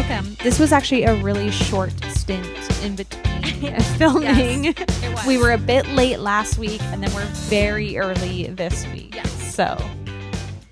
welcome. This was actually a really short stint in between filming. Yes, it was. We were a bit late last week, and then we're very early this week. Yes. So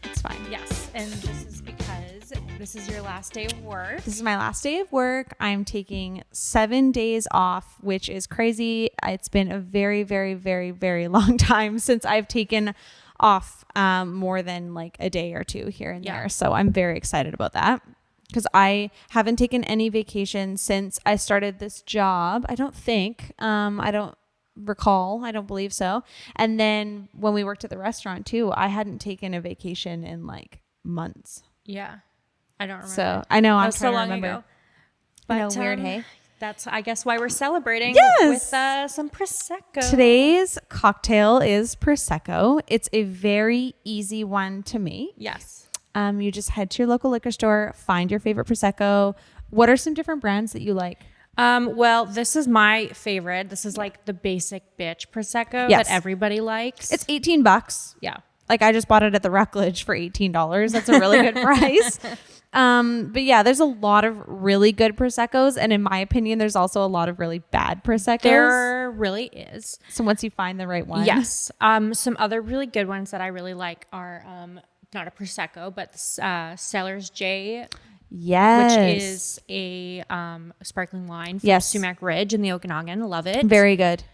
it's fine. Yes, and this is because this is your last day of work. This is my last day of work. I'm taking 7 days off, which is crazy. It's been a very, very, very, very long time since I've taken off more than like a day or two here and there. So I'm very excited about that because I haven't taken any vacation since I started this job. I don't think. I don't recall. I don't believe so. And then when we worked at the restaurant too, I hadn't taken a vacation in like months. Yeah. I don't remember. So I know I'm so trying to long remember. ago. But Weird, hey? That's, I guess, why we're celebrating Yes! with some Prosecco. Today's cocktail is Prosecco. It's a very easy one to make. Yes. You just head to your local liquor store, find your favorite Prosecco. What are some different brands that you like? Well, this is my favorite. This is like the basic bitch Prosecco Yes. that everybody likes. It's $18. Yeah. Like I just bought it at the Rockledge for $18. That's a really good price. But yeah, there's a lot of really good Proseccos. And in my opinion, there's also a lot of really bad Proseccos. There really is. So once you find the right one. Yes. Some other really good ones that I really like are not a Prosecco, but Cellar's J, Yes. which is a sparkling wine from Yes. Sumac Ridge in the Okanagan. Love it. Very good.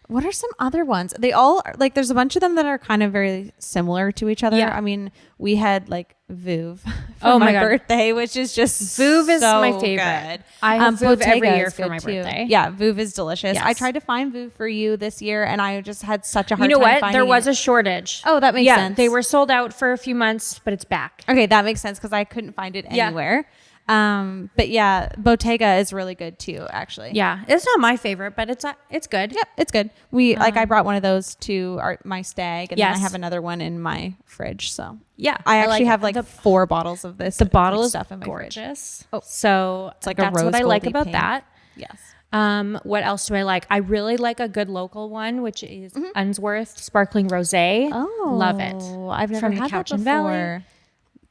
What are some other ones? They all are, like, there's a bunch of them that are kind of very similar to each other. Yeah. I mean, we had like Vouv for Oh my my God. birthday, which is just Vouv is so my favorite. good. I have Vouv every Bottega year is for good my too. birthday. Yeah, Vouv is delicious. Yes. I tried to find Vouv for you this year, and I just had such a hard You know time what? finding There was it. a shortage. Oh, that makes sense. They were sold out for a few months, but it's back. Okay, that makes sense because I couldn't find it Yeah. anywhere. But yeah, Bottega is really good too, actually. Yeah, it's not my favorite, but it's good. Yep, it's good. We I brought one of those to my stag, and then I Yes. have another one in my fridge. So Yeah, I actually have like the 4 bottles of this. the bottle like, is stuff in my fridge. gorgeous. Oh. So It's like a that's rose what I like goldy about pink. that. Yes. What else do I like? I really like a good local one, which is Unsworth Sparkling Rosé. Oh, Love it. I've never From the had that Cowichan before. Valley.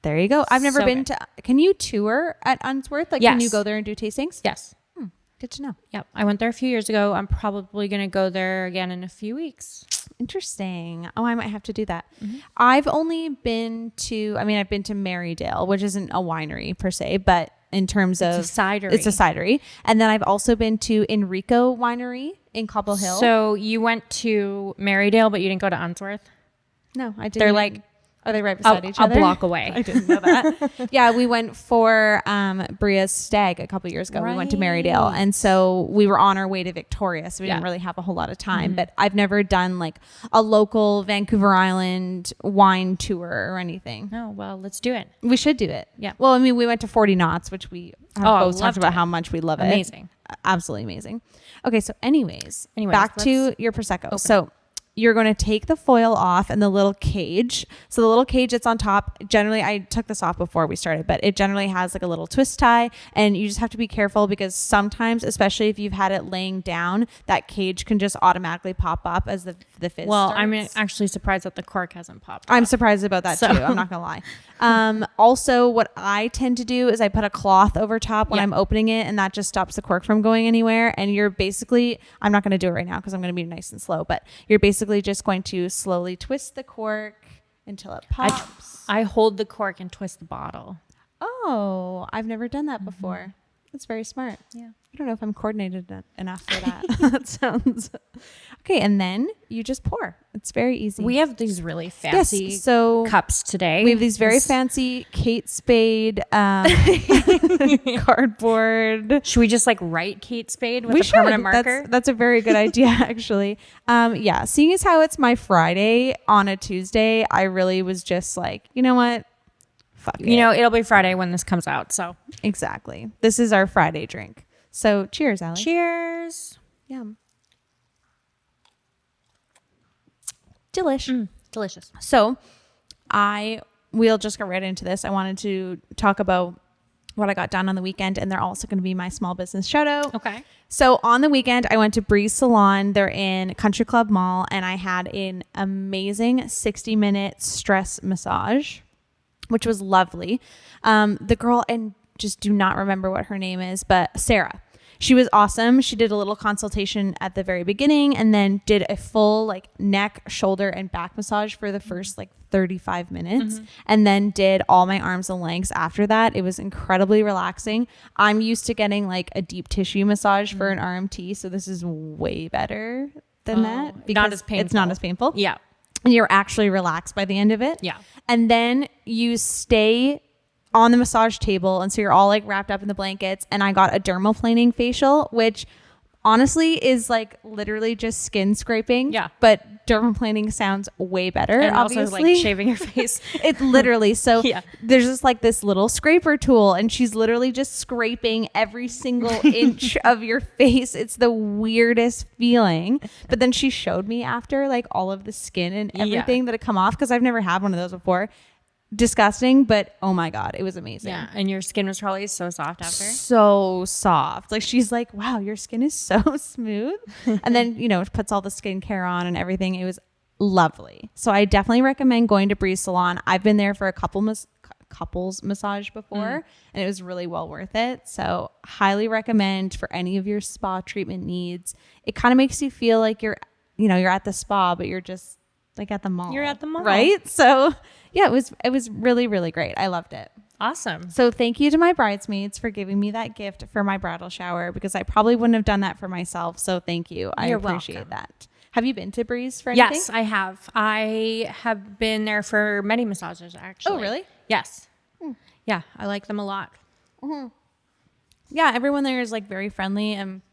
There you go. I've never So been good. to. Can you tour at Unsworth? Like, can you Yes. go there and do tastings? Yes. Good to know. Yep. I went there a few years ago. I'm probably going to go there again in a few weeks. Interesting. Oh, I might have to do that. I've only been to. I mean, I've been to Marydale, which isn't a winery per se, but in terms of It's a cidery. it's a cidery. And then I've also been to Enrico Winery in Cobble Hill. So you went to Marydale, but you didn't go to Unsworth? no, I didn't. They're like are they right beside each a other? block away. I didn't know that. Yeah, we went for Bria's stag a couple years ago. We went to Marydale, and so we were on our way to Victoria, so we didn't really have a whole lot of time. But I've never done like a local Vancouver Island wine tour or anything. Oh, well, let's do it. We should do it. Yeah. Well, I mean, we went to 40 Knots, which we have both talked loved about it. how much we love it. Amazing. Absolutely amazing. Okay, so anyways Anyways, back to let's your Prosecco. So you're going to take the foil off and the little cage. So the little cage that's on top, generally, I took this off before we started, but it generally has like a little twist tie, and you just have to be careful because sometimes, especially if you've had it laying down, that cage can just automatically pop up as the fizz Well, starts. I'm actually surprised that the cork hasn't popped. I'm surprised about that too. I'm not gonna lie. Also, what I tend to do is I put a cloth over top when I'm opening it, and that just stops the cork from going anywhere. And you're basically, I'm not gonna do it right now because I'm gonna be nice and slow, but you're basically just going to slowly twist the cork until it pops. I hold the cork and twist the bottle. Oh, I've never done that before. That's very smart. Yeah. I don't know if I'm coordinated enough for that. That sounds okay. And then you just pour. It's very easy. We have these really fancy so cups today. we have these very fancy Kate Spade cardboard. Should we just like write Kate Spade with a permanent marker? That's a very good idea, actually. Yeah, seeing as how it's my Friday on a Tuesday, I really was just like, you know what? Fuck it. You know, it'll be Friday when this comes out. So Exactly. This is our Friday drink. So cheers, Allie. cheers. Yum. Delish. Delicious. So we'll just get right into this. I wanted to talk about what I got done on the weekend, and they're also going to be my small business shout out. Okay. So on the weekend, I went to Breeze Salon. They're in Country Club Mall, and I had an amazing 60-minute stress massage, which was lovely. The girl, and just do not remember what her name is, but Sarah. She was awesome. She did a little consultation at the very beginning and then did a full like neck, shoulder, and back massage for the first like 35 minutes and then did all my arms and legs after that. It was incredibly relaxing. I'm used to getting like a deep tissue massage for an RMT, so this is way better than that because not as painful. It's not as painful. Yeah. And you're actually relaxed by the end of it. Yeah. And then you stay on the massage table, and so you're all like wrapped up in the blankets, and I got a dermaplaning facial, which honestly is like literally just skin scraping. Yeah. But dermaplaning sounds way better. And obviously. also like shaving your face. It's literally so Yeah. there's just like this little scraper tool, and she's literally just scraping every single inch of your face. It's the weirdest feeling. But then she showed me after like all of the skin and everything that had come off, because I've never had one of those before. Disgusting, but oh my god, it was amazing. Yeah. And your skin was probably so soft after. So soft. Like she's like, wow, your skin is so smooth. And then, you know, puts all the skincare on and everything. It was lovely. So I definitely recommend going to Breeze Salon. I've been there for a couples massage before, and it was really well worth it. So highly recommend for any of your spa treatment needs. It kind of makes you feel like you're at the spa, but you're just like at the mall. You're at the mall. Right? So yeah, it was really, really great. I loved it. Awesome. So thank you to my bridesmaids for giving me that gift for my bridal shower, because I probably wouldn't have done that for myself. So thank you. You're appreciate welcome. that. Have you been to Breeze for anything? Yes, I have. I have been there for many massages, actually. Oh, really? Yes. Yeah, I like them a lot. Yeah, everyone there is like very friendly, and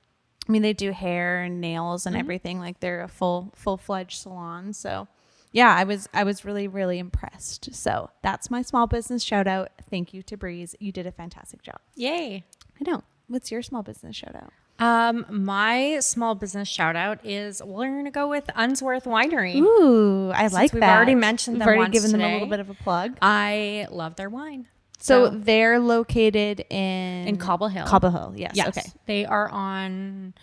I mean they do hair and nails and everything. Like they're a full-fledged salon. So yeah, I was really, really impressed. So that's my small business shout out. Thank you to Breeze. You did a fantastic job. Yay. I know. What's your small business shout out? My small business shout out is we're going to go with Unsworth Winery. Ooh, I like that. We've already mentioned them We've already once given them a today. little bit of a plug. I love their wine. So they're located in Cobble Hill. Cobble Hill, yes. Yes. Okay. They are on,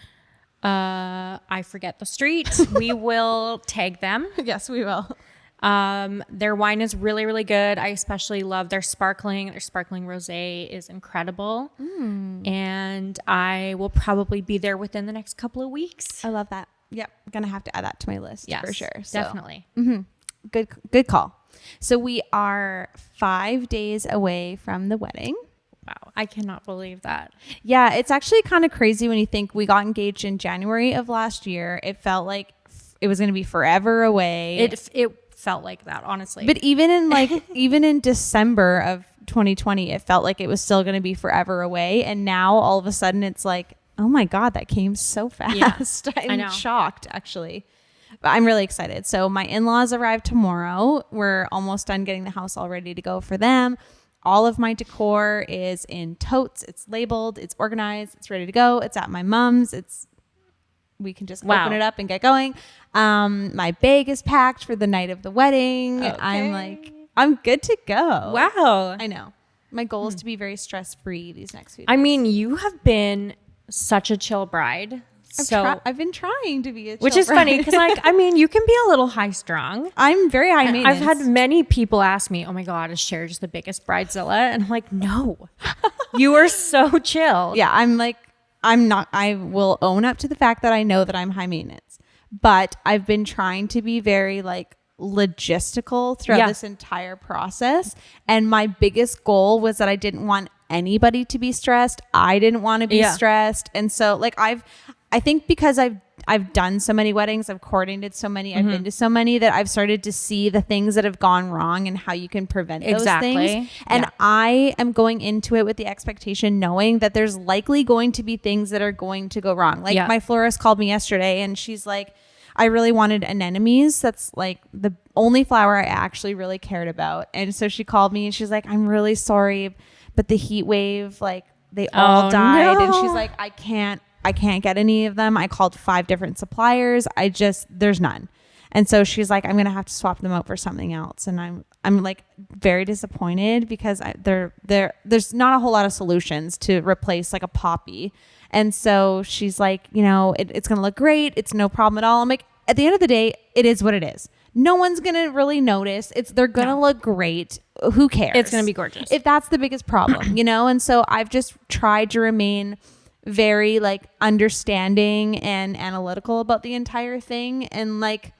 I forget the street. We will tag them. Yes, we will. Their wine is really, really good. I especially love their sparkling. Their sparkling rosé is incredible. And I will probably be there within the next couple of weeks. I love that. Yep. I'm going to have to add that to my list for sure. So, Definitely. Good call. So we are 5 days away from the wedding. Wow. I cannot believe that. Yeah, it's actually kind of crazy when you think we got engaged in January of last year. It felt like it was going to be forever away. It felt like that, honestly. But even in December of 2020, it felt like it was still going to be forever away. And now all of a sudden it's like, oh my God, that came so fast. I know. I'm shocked, actually. But I'm really excited. So my in-laws arrive tomorrow. We're almost done getting the house all ready to go for them. All of my decor is in totes. It's labeled. It's organized. It's ready to go. It's at my mom's. We can just open it up and get going. My bag is packed for the night of the wedding. Okay. I'm good to go. Wow. I know. My goal is to be very stress-free these next few days. I mean, you have been such a chill bride. I've been trying to be a chill which is bride. funny because, like, I mean, you can be a little high strung. I'm very high maintenance. I've had many people ask me, "Oh my God, is Cher just the biggest bridezilla?" And I'm like, "No, you are so chill." Yeah, I'm not. I will own up to the fact that I know that I'm high maintenance, but I've been trying to be very like logistical throughout this entire process. And my biggest goal was that I didn't want anybody to be stressed. I didn't want to be stressed, and so like I think because I've done so many weddings, I've coordinated so many, I've been to so many that I've started to see the things that have gone wrong and how you can prevent those things. And I am going into it with the expectation knowing that there's likely going to be things that are going to go wrong. Like my florist called me yesterday and she's like, I really wanted anemones. That's like the only flower I actually really cared about. And so she called me and she's like, I'm really sorry, but the heat wave, like they all died. No. And she's like, I can't get any of them. I called 5 different suppliers. There's none. And so she's like, I'm going to have to swap them out for something else. And I'm like very disappointed because there's not a whole lot of solutions to replace like a poppy. And so she's like, it's going to look great. It's no problem at all. I'm like, at the end of the day, it is what it is. no one's going to really notice. They're going to look great. Who cares? It's going to be gorgeous. If that's the biggest problem, you know? And so I've just tried to remain very like understanding and analytical about the entire thing. And like,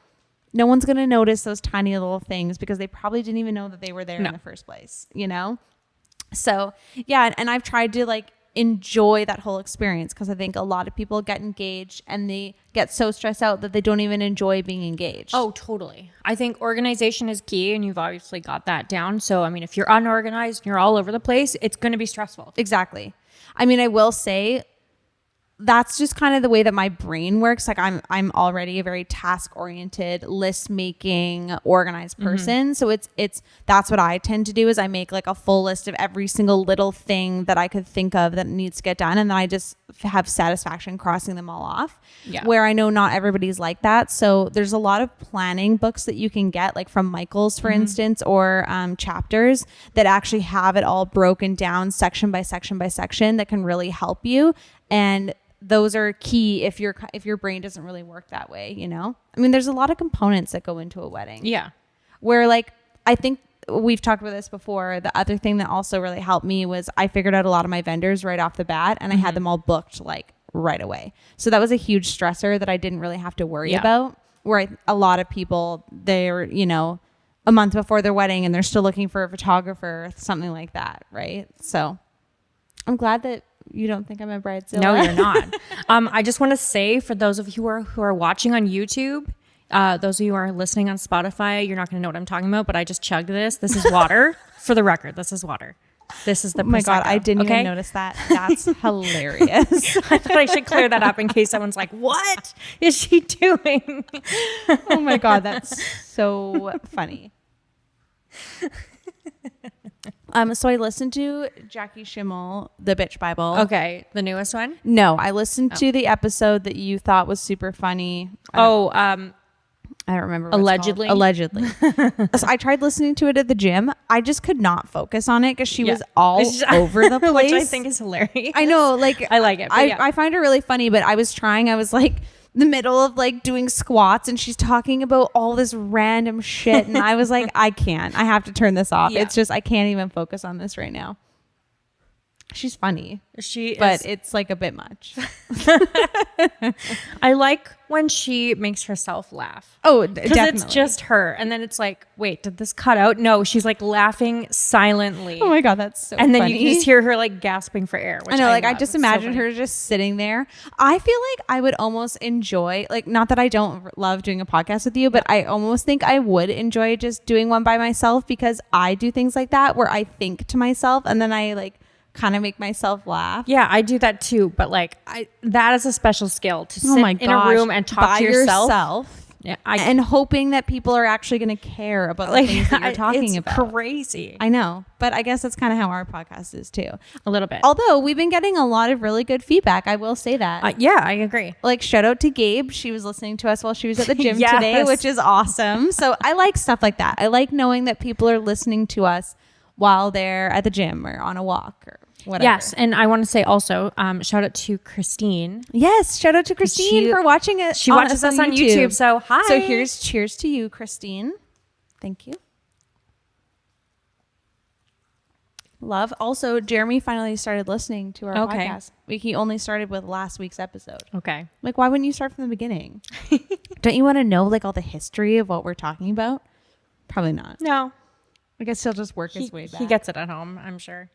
no one's going to notice those tiny little things because they probably didn't even know that they were there in the first place, you know? So yeah. And I've tried to like enjoy that whole experience because I think a lot of people get engaged and they get so stressed out that they don't even enjoy being engaged. Oh, totally. I think organization is key, and you've obviously got that down. So, I mean, if you're unorganized and you're all over the place, it's going to be stressful. Exactly. I mean, I will say that's just kind of the way that my brain works. Like I'm already a very task-oriented, list-making, organized person. So that's what I tend to do is I make like a full list of every single little thing that I could think of that needs to get done. And then I just have satisfaction crossing them all off. Yeah. Where I know not everybody's like that. So there's a lot of planning books that you can get, like from Michael's, for instance, or Chapters that actually have it all broken down section by section by section that can really help you. And those are key if your brain doesn't really work that way, you know? I mean, there's a lot of components that go into a wedding. Yeah. Where like, I think we've talked about this before. The other thing that also really helped me was I figured out a lot of my vendors right off the bat and I had them all booked like right away. So that was a huge stressor that I didn't really have to worry about. Where a lot of people, they're, you know, a month before their wedding and they're still looking for a photographer, something like that. Right. So I'm glad that you don't think I'm a bridezilla. No, you're not. I just want to say for those of you who are watching on YouTube, those of you who are listening on Spotify, you're not going to know what I'm talking about, but I just chugged this. This is water. For the record, this is water. This is the Oh my God, I didn't even notice that. That's hilarious. I thought I should clear that up in case someone's like, what is she doing? Oh my God, that's so funny. So I listened to Jackie Schimmel, The Bitch Bible. Okay, the newest one? No, I listened to the episode that you thought was super funny. I don't remember. Allegedly. Allegedly. So I tried listening to it at the gym. I just could not focus on it because she was all over the place. Which I think is hilarious. I know, like I like it. I find her really funny, but I was like the middle of like doing squats and she's talking about all this random shit and I was like, I have to turn this off. It's just I can't even focus on this right now. She's funny. But it's like a bit much. I like when she makes herself laugh. Oh, definitely. It's just her. And then it's like, wait, did this cut out? No, she's like laughing silently. Oh my God, that's so funny. And then you can just hear her like gasping for air. Which I know, like I just imagine her just sitting there. I feel like I would almost enjoy, like, not that I don't love doing a podcast with you, but I almost think I would enjoy just doing one by myself because I do things like that where I think to myself and then I like kind of make myself laugh. Yeah, I do that too. But like that is a special skill to sit in a room and talk to yourself. Yeah, and hoping that people are actually going to care about the things that you're talking about. It's crazy. I know, but I guess that's kind of how our podcast is too. A little bit. Although we've been getting a lot of really good feedback. I will say that. Yeah, I agree. Like shout out to Gabe. She was listening to us while she was at the gym today, which is awesome. So I like stuff like that. I like knowing that people are listening to us while they're at the gym or on a walk or whatever. Yes, and I want to say also, shout out to Christine. Yes, shout out to Christine for watching it. She watches us on YouTube. So hi. So here's cheers to you, Christine. Thank you. Love. Also, Jeremy finally started listening to our podcast. He only started with last week's episode. Okay. Like, why wouldn't you start from the beginning? Don't you want to know like all the history of what we're talking about? Probably not. No. I guess he'll just work his way back. He gets it at home, I'm sure.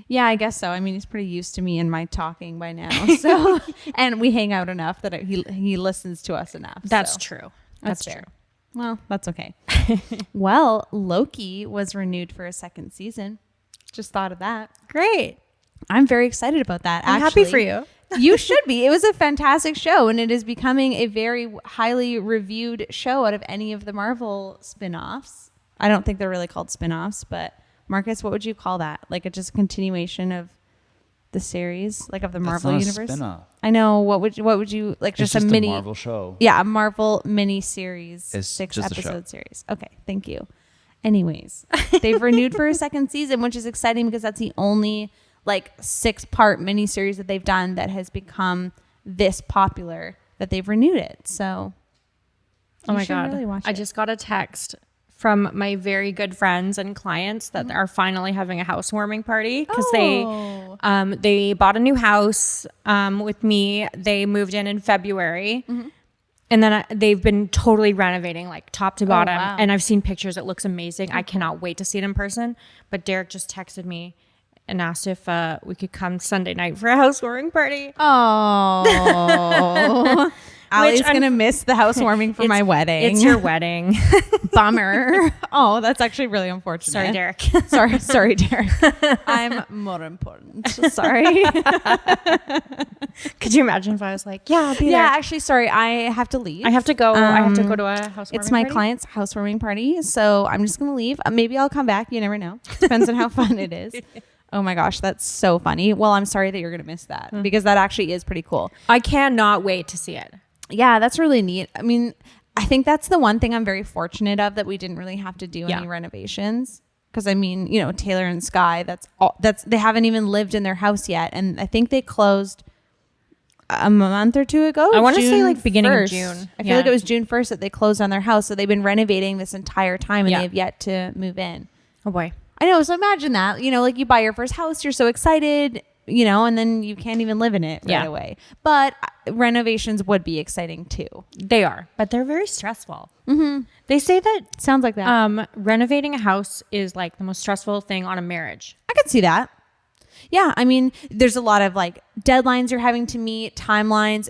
Yeah, I guess so. I mean, he's pretty used to me and my talking by now. So, and we hang out enough that he listens to us enough. That's so. True. That's fair. True. Well, that's okay. Well, Loki was renewed for a second season. Just thought of that. Great. I'm very excited about that. I'm happy for you. You should be. It was a fantastic show, and it is becoming a very highly reviewed show out of any of the Marvel spin-offs. I don't think they're really called spin-offs, but Marcus, what would you call that? Like just a continuation of the series, like of the Marvel universe? Spin-off. I know. What would you like? Just a mini Marvel show. Yeah, a Marvel mini series, It's 6 just a episode series. Okay, thank you. Anyways, they've renewed for a second season, which is exciting because that's the only like 6-part mini series that they've done that has become this popular that they've renewed it. So Oh my should God. really watch I it. just got a text from my very good friends and clients that are finally having a housewarming party because they bought a new house with me. They moved in February. And then they've been totally renovating like top to bottom. wow. And I've seen pictures. It looks amazing. I cannot wait to see it in person. But Derek just texted me and asked if we could come Sunday night for a housewarming party. Oh. Allie's going to miss the housewarming for my wedding. It's your wedding. Bummer. Oh, that's actually really unfortunate. Sorry, Derek. Sorry, Derek. I'm more important. Sorry. Could you imagine if I was like, yeah, I'll be there. Yeah, actually, sorry. I have to leave. I have to go. I have to go to a housewarming It's my party. client's housewarming party, so I'm just going to leave. Maybe I'll come back. You never know. Depends on how fun it is. Oh my gosh, that's so funny. Well, I'm sorry that you're going to miss that because that actually is pretty cool. I cannot wait to see it. Yeah, that's really neat. I mean, I think that's the one thing I'm very fortunate of, that we didn't really have to do any renovations. Because I mean, you know, Taylor and Sky, they haven't even lived in their house yet. And I think they closed a month or two ago. I want to say like beginning 1st. of June. I feel like it was June 1st that they closed on their house. So they've been renovating this entire time and they have yet to move in. Oh boy. I know. So imagine that, you know, like you buy your first house, you're so excited, you know, and then you can't even live in it right away. But renovations would be exciting too. They are, but they're very stressful. Mm-hmm. They say that Sounds like that. renovating a house is like the most stressful thing on a marriage. I could see that. Yeah. I mean, there's a lot of like deadlines you're having to meet, timelines.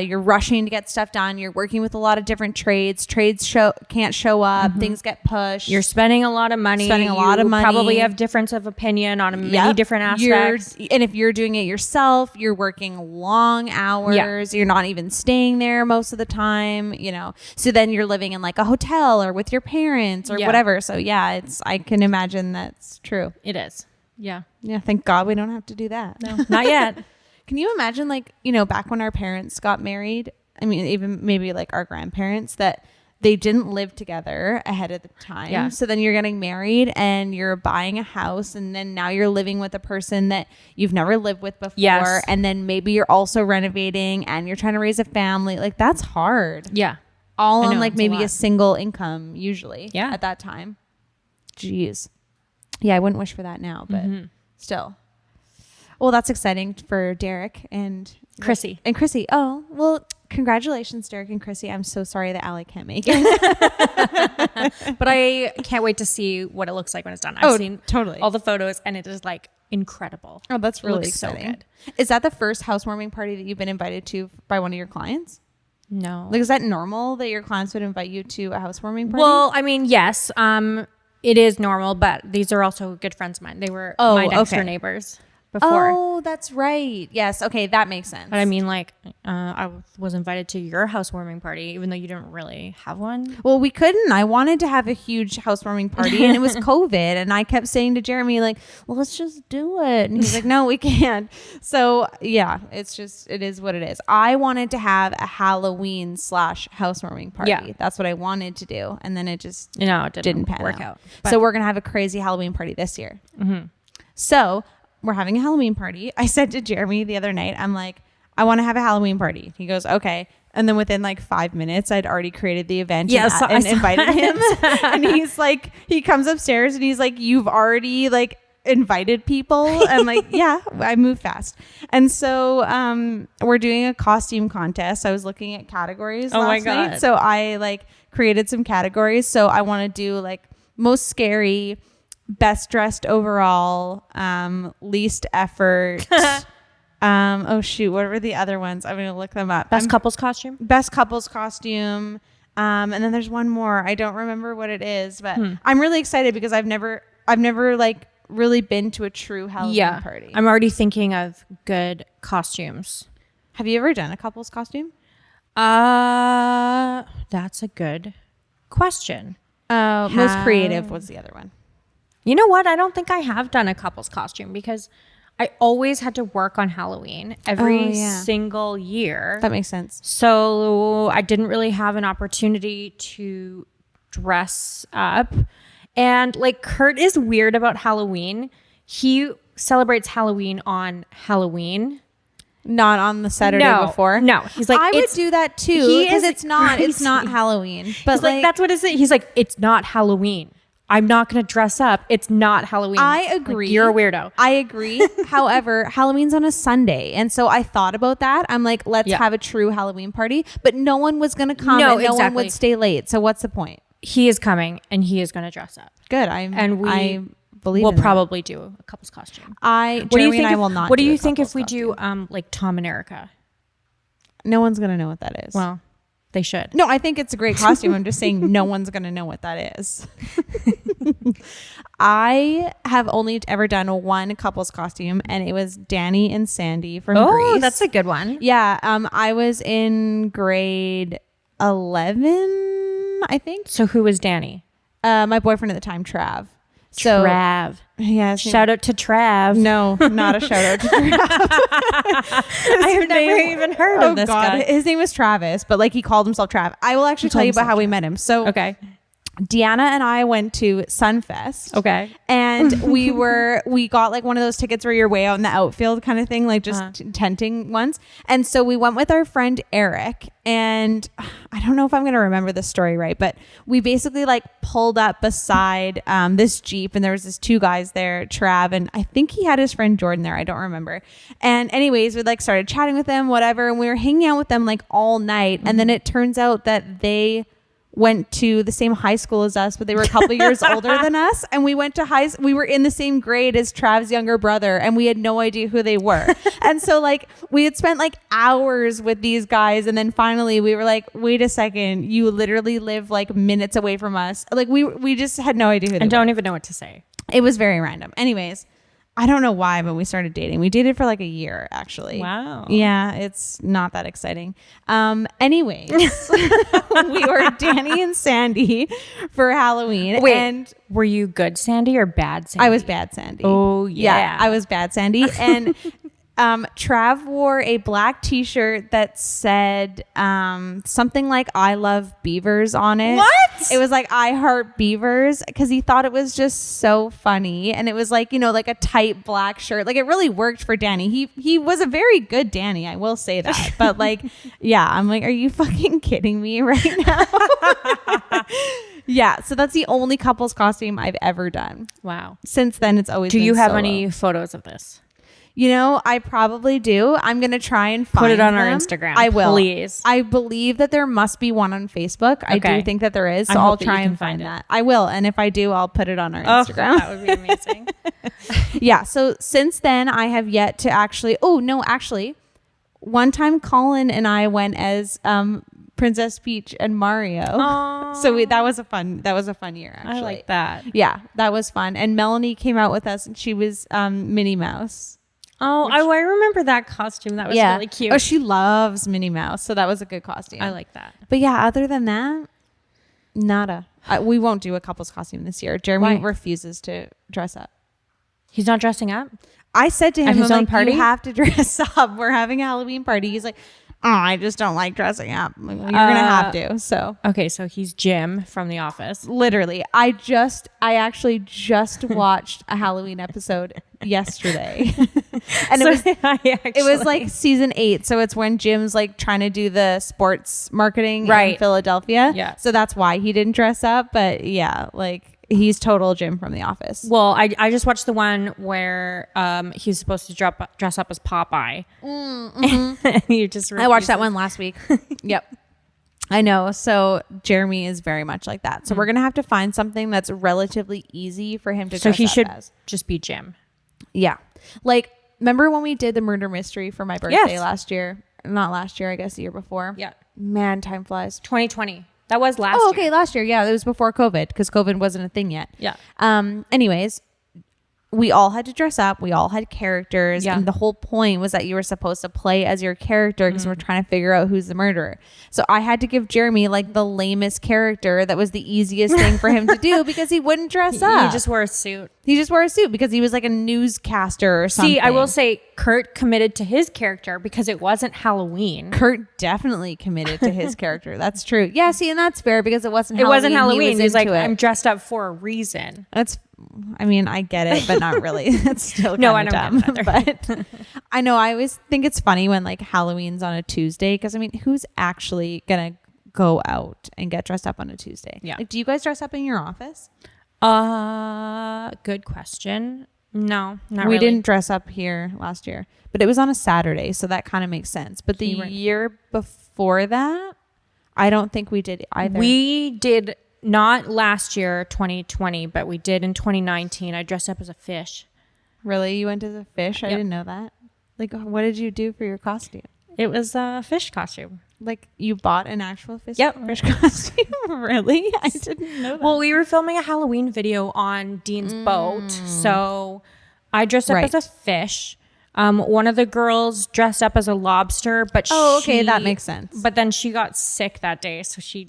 You're rushing to get stuff done. You're working with a lot of different trades. Trades can't show up. Things get pushed. You're spending a lot of money. You probably have difference of opinion on many different aspects. And if you're doing it yourself, you're working long hours. You're not even staying there most of the time, you know. So then you're living in like a hotel or with your parents or whatever. So yeah, I can imagine that's true. It is. Yeah. Yeah. Thank God we don't have to do that. No, not yet. Can you imagine, like, you know, back when our parents got married, I mean, even maybe like our grandparents, that they didn't live together ahead of the time. Yeah. So then you're getting married and you're buying a house, and then now you're living with a person that you've never lived with before. Yes. And then maybe you're also renovating and you're trying to raise a family. Like, that's hard. Yeah. All I on know, like it's maybe a lot. a single income usually. Yeah. At that time. Jeez. Yeah, I wouldn't wish for that now, but still. Well, that's exciting for Derek and Chrissy. And Chrissy. Oh, well, congratulations, Derek and Chrissy. I'm so sorry that Allie can't make it. But I can't wait to see what it looks like when it's done. I've seen totally all the photos and it is like incredible. Oh, that's really looks so exciting. good. Is that the first housewarming party that you've been invited to by one of your clients? No. Like, is that normal that your clients would invite you to a housewarming party? Well, I mean, yes, it is normal, but these are also good friends of mine. They were my next door neighbors before. Oh, that's right. Yes. Okay. That makes sense. But I mean, like, I was invited to your housewarming party, even though you didn't really have one. Well, we couldn't. I wanted to have a huge housewarming party and it was COVID. And I kept saying to Jeremy, like, well, let's just do it. And he's like, no, we can't. So yeah, it is what it is. I wanted to have a Halloween / housewarming party. Yeah. That's what I wanted to do. And then it just It didn't pan work out. But So we're going to have a crazy Halloween party this year. So we're having a Halloween party. I said to Jeremy the other night, I'm like, I want to have a Halloween party. He goes, okay. And then within like 5 minutes, I'd already created the event and invited him. And he's like, he comes upstairs and he's like, you've already like invited people. I'm like, yeah, I move fast. And so we're doing a costume contest. I was looking at categories last night. So I like created some categories. So I want to do like most scary, best dressed overall, least effort. Oh shoot, what were the other ones? I'm gonna look them up. Best couples costume. And then there's one more. I don't remember what it is, but I'm really excited because I've never like really been to a true Halloween party. I'm already thinking of good costumes. Have you ever done a couples costume? That's a good question. Most creative was the other one. You know what? I don't think I have done a couple's costume because I always had to work on Halloween every single year. That makes sense. So I didn't really have an opportunity to dress up. And like Kurt is weird about Halloween. He celebrates Halloween on Halloween. Not on the Saturday before. No, he's like, I would do that too because it's not Halloween. But he's like, that's what it's. He's like, it's not Halloween. I'm not going to dress up. It's not Halloween. I agree. Like, you're a weirdo. I agree. However, Halloween's on a Sunday. And so I thought about that. I'm like, let's have a true Halloween party. But no one was going to come and no one would stay late. So what's the point? He is coming and he is going to dress up. Good. I believe we'll probably do a couple's costume. Jeremy and I will not. What do you think if we do like Tom and Erica? No one's going to know what that is. Well, they should. No, I think it's a great costume. I'm just saying no one's going to know what that is. I have only ever done one couple's costume, and it was Danny and Sandy from Grease. Oh, that's a good one. Yeah. I was in grade 11, I think. So who was Danny? My boyfriend at the time, Trav. So Trav. Yes. Shout out to Trav. No, not a shout out to Trav. I've never even heard of this guy. His name was Travis, but like he called himself Trav. I will actually tell you about how we met him. So okay. Deanna and I went to Sunfest. Okay. And we got like one of those tickets where you're way out in the outfield kind of thing, like just tenting ones. And so we went with our friend Eric, and I don't know if I'm going to remember the story right, but we basically like pulled up beside this Jeep, and there was this two guys there, Trav, and I think he had his friend Jordan there. I don't remember. And anyways, we like started chatting with them, whatever. And we were hanging out with them like all night. And then it turns out that they went to the same high school as us, but they were a couple years older than us. And we went to we were in the same grade as Trav's younger brother, and we had no idea who they were. And so like we had spent like hours with these guys. And then finally we were like, wait a second, you literally live like minutes away from us. Like we just had no idea who they were. I don't even know what to say. It was very random. Anyways, I don't know why, but we started dating. We dated for like a year, actually. Wow. Yeah, it's not that exciting. Anyways, we were Danny and Sandy for Halloween. Wait, and were you good Sandy or bad Sandy? I was bad Sandy. Oh, yeah. I was bad Sandy. And Trav wore a black t-shirt that said something like I love beavers on it. What? It was like I heart beavers, because he thought it was just so funny. And it was like, you know, like a tight black shirt. Like it really worked for Danny. He was a very good Danny, I will say that. But like, yeah, I'm like, are you fucking kidding me right now? Yeah, so that's the only couple's costume I've ever done. Wow. Since then, it's always Do been you have solo. any photos of this? You know, I probably do. I'm going to try and find Put it on them. our Instagram. I will. Please. I believe that there must be one on Facebook. I do think that there is. So I'll try and find that. I will. And if I do, I'll put it on our Instagram. That would be amazing. Yeah. So since then, I have yet to actually. Oh, no, actually, one time Colin and I went as Princess Peach and Mario. Aww. So that was a fun year, actually. I like that. Yeah, that was fun. And Melanie came out with us, and she was Minnie Mouse. Oh, I remember that costume. That was really cute. Oh, she loves Minnie Mouse. So that was a good costume. I like that. But yeah, other than that, nada. We won't do a couple's costume this year. Jeremy refuses to dress up. He's not dressing up? I said to him, at his own party? You have to dress up. We're having a Halloween party. He's like, oh, I just don't like dressing up. I'm like, well, you're going to have to. So. Okay, so he's Jim from The Office. Literally. I actually just watched a Halloween episode yesterday. And it was like season 8. So it's when Jim's like trying to do the sports marketing in Philadelphia. Yeah. So that's why he didn't dress up. But yeah, like he's total Jim from The Office. Well, I just watched the one where he's supposed to dress up as Popeye. Mm-hmm. You just I watched that one last week. Yep. I know. So Jeremy is very much like that. So we're going to have to find something that's relatively easy for him to dress up as. So he should just be Jim. Yeah. Like, remember when we did the murder mystery for my birthday last year? Not last year, I guess the year before. Yeah. Man, time flies. 2020. That was last year. Oh, okay. Last year. Yeah. It was before COVID, because COVID wasn't a thing yet. Yeah. Anyways, we all had to dress up. We all had characters. Yeah. And the whole point was that you were supposed to play as your character, because we're trying to figure out who's the murderer. So I had to give Jeremy like the lamest character that was the easiest thing for him to do, because he wouldn't dress up. He just wore a suit. He just wore a suit because he was like a newscaster or something. See, I will say Kurt committed to his character because it wasn't Halloween. Kurt definitely committed to his character. That's true. Yeah, see, and that's fair because it wasn't Halloween. Halloween. He's like, I'm dressed up for a reason. I mean, I get it, but not really. It's still No, I kind don't of dumb. get it But I know I always think it's funny when like Halloween's on a Tuesday, because I mean, who's actually gonna go out and get dressed up on a Tuesday? Yeah. Like, do you guys dress up in your office? Good question. No, not We really. didn't dress up here last year, but it was on a Saturday, so that kind of makes sense. But the year before that, I don't think we did either. We did not last year, 2020, but we did in 2019. I dressed up as a fish. Really? You went as a fish? I Yep. didn't know that. Like, what did you do for your costume? It was a fish costume. Like, you bought an actual fish Yep. costume? Really? I didn't know that. Well, we were filming a Halloween video on Dean's boat, so I dressed up as a fish. One of the girls dressed up as a lobster, but okay, that makes sense. But then she got sick that day, so she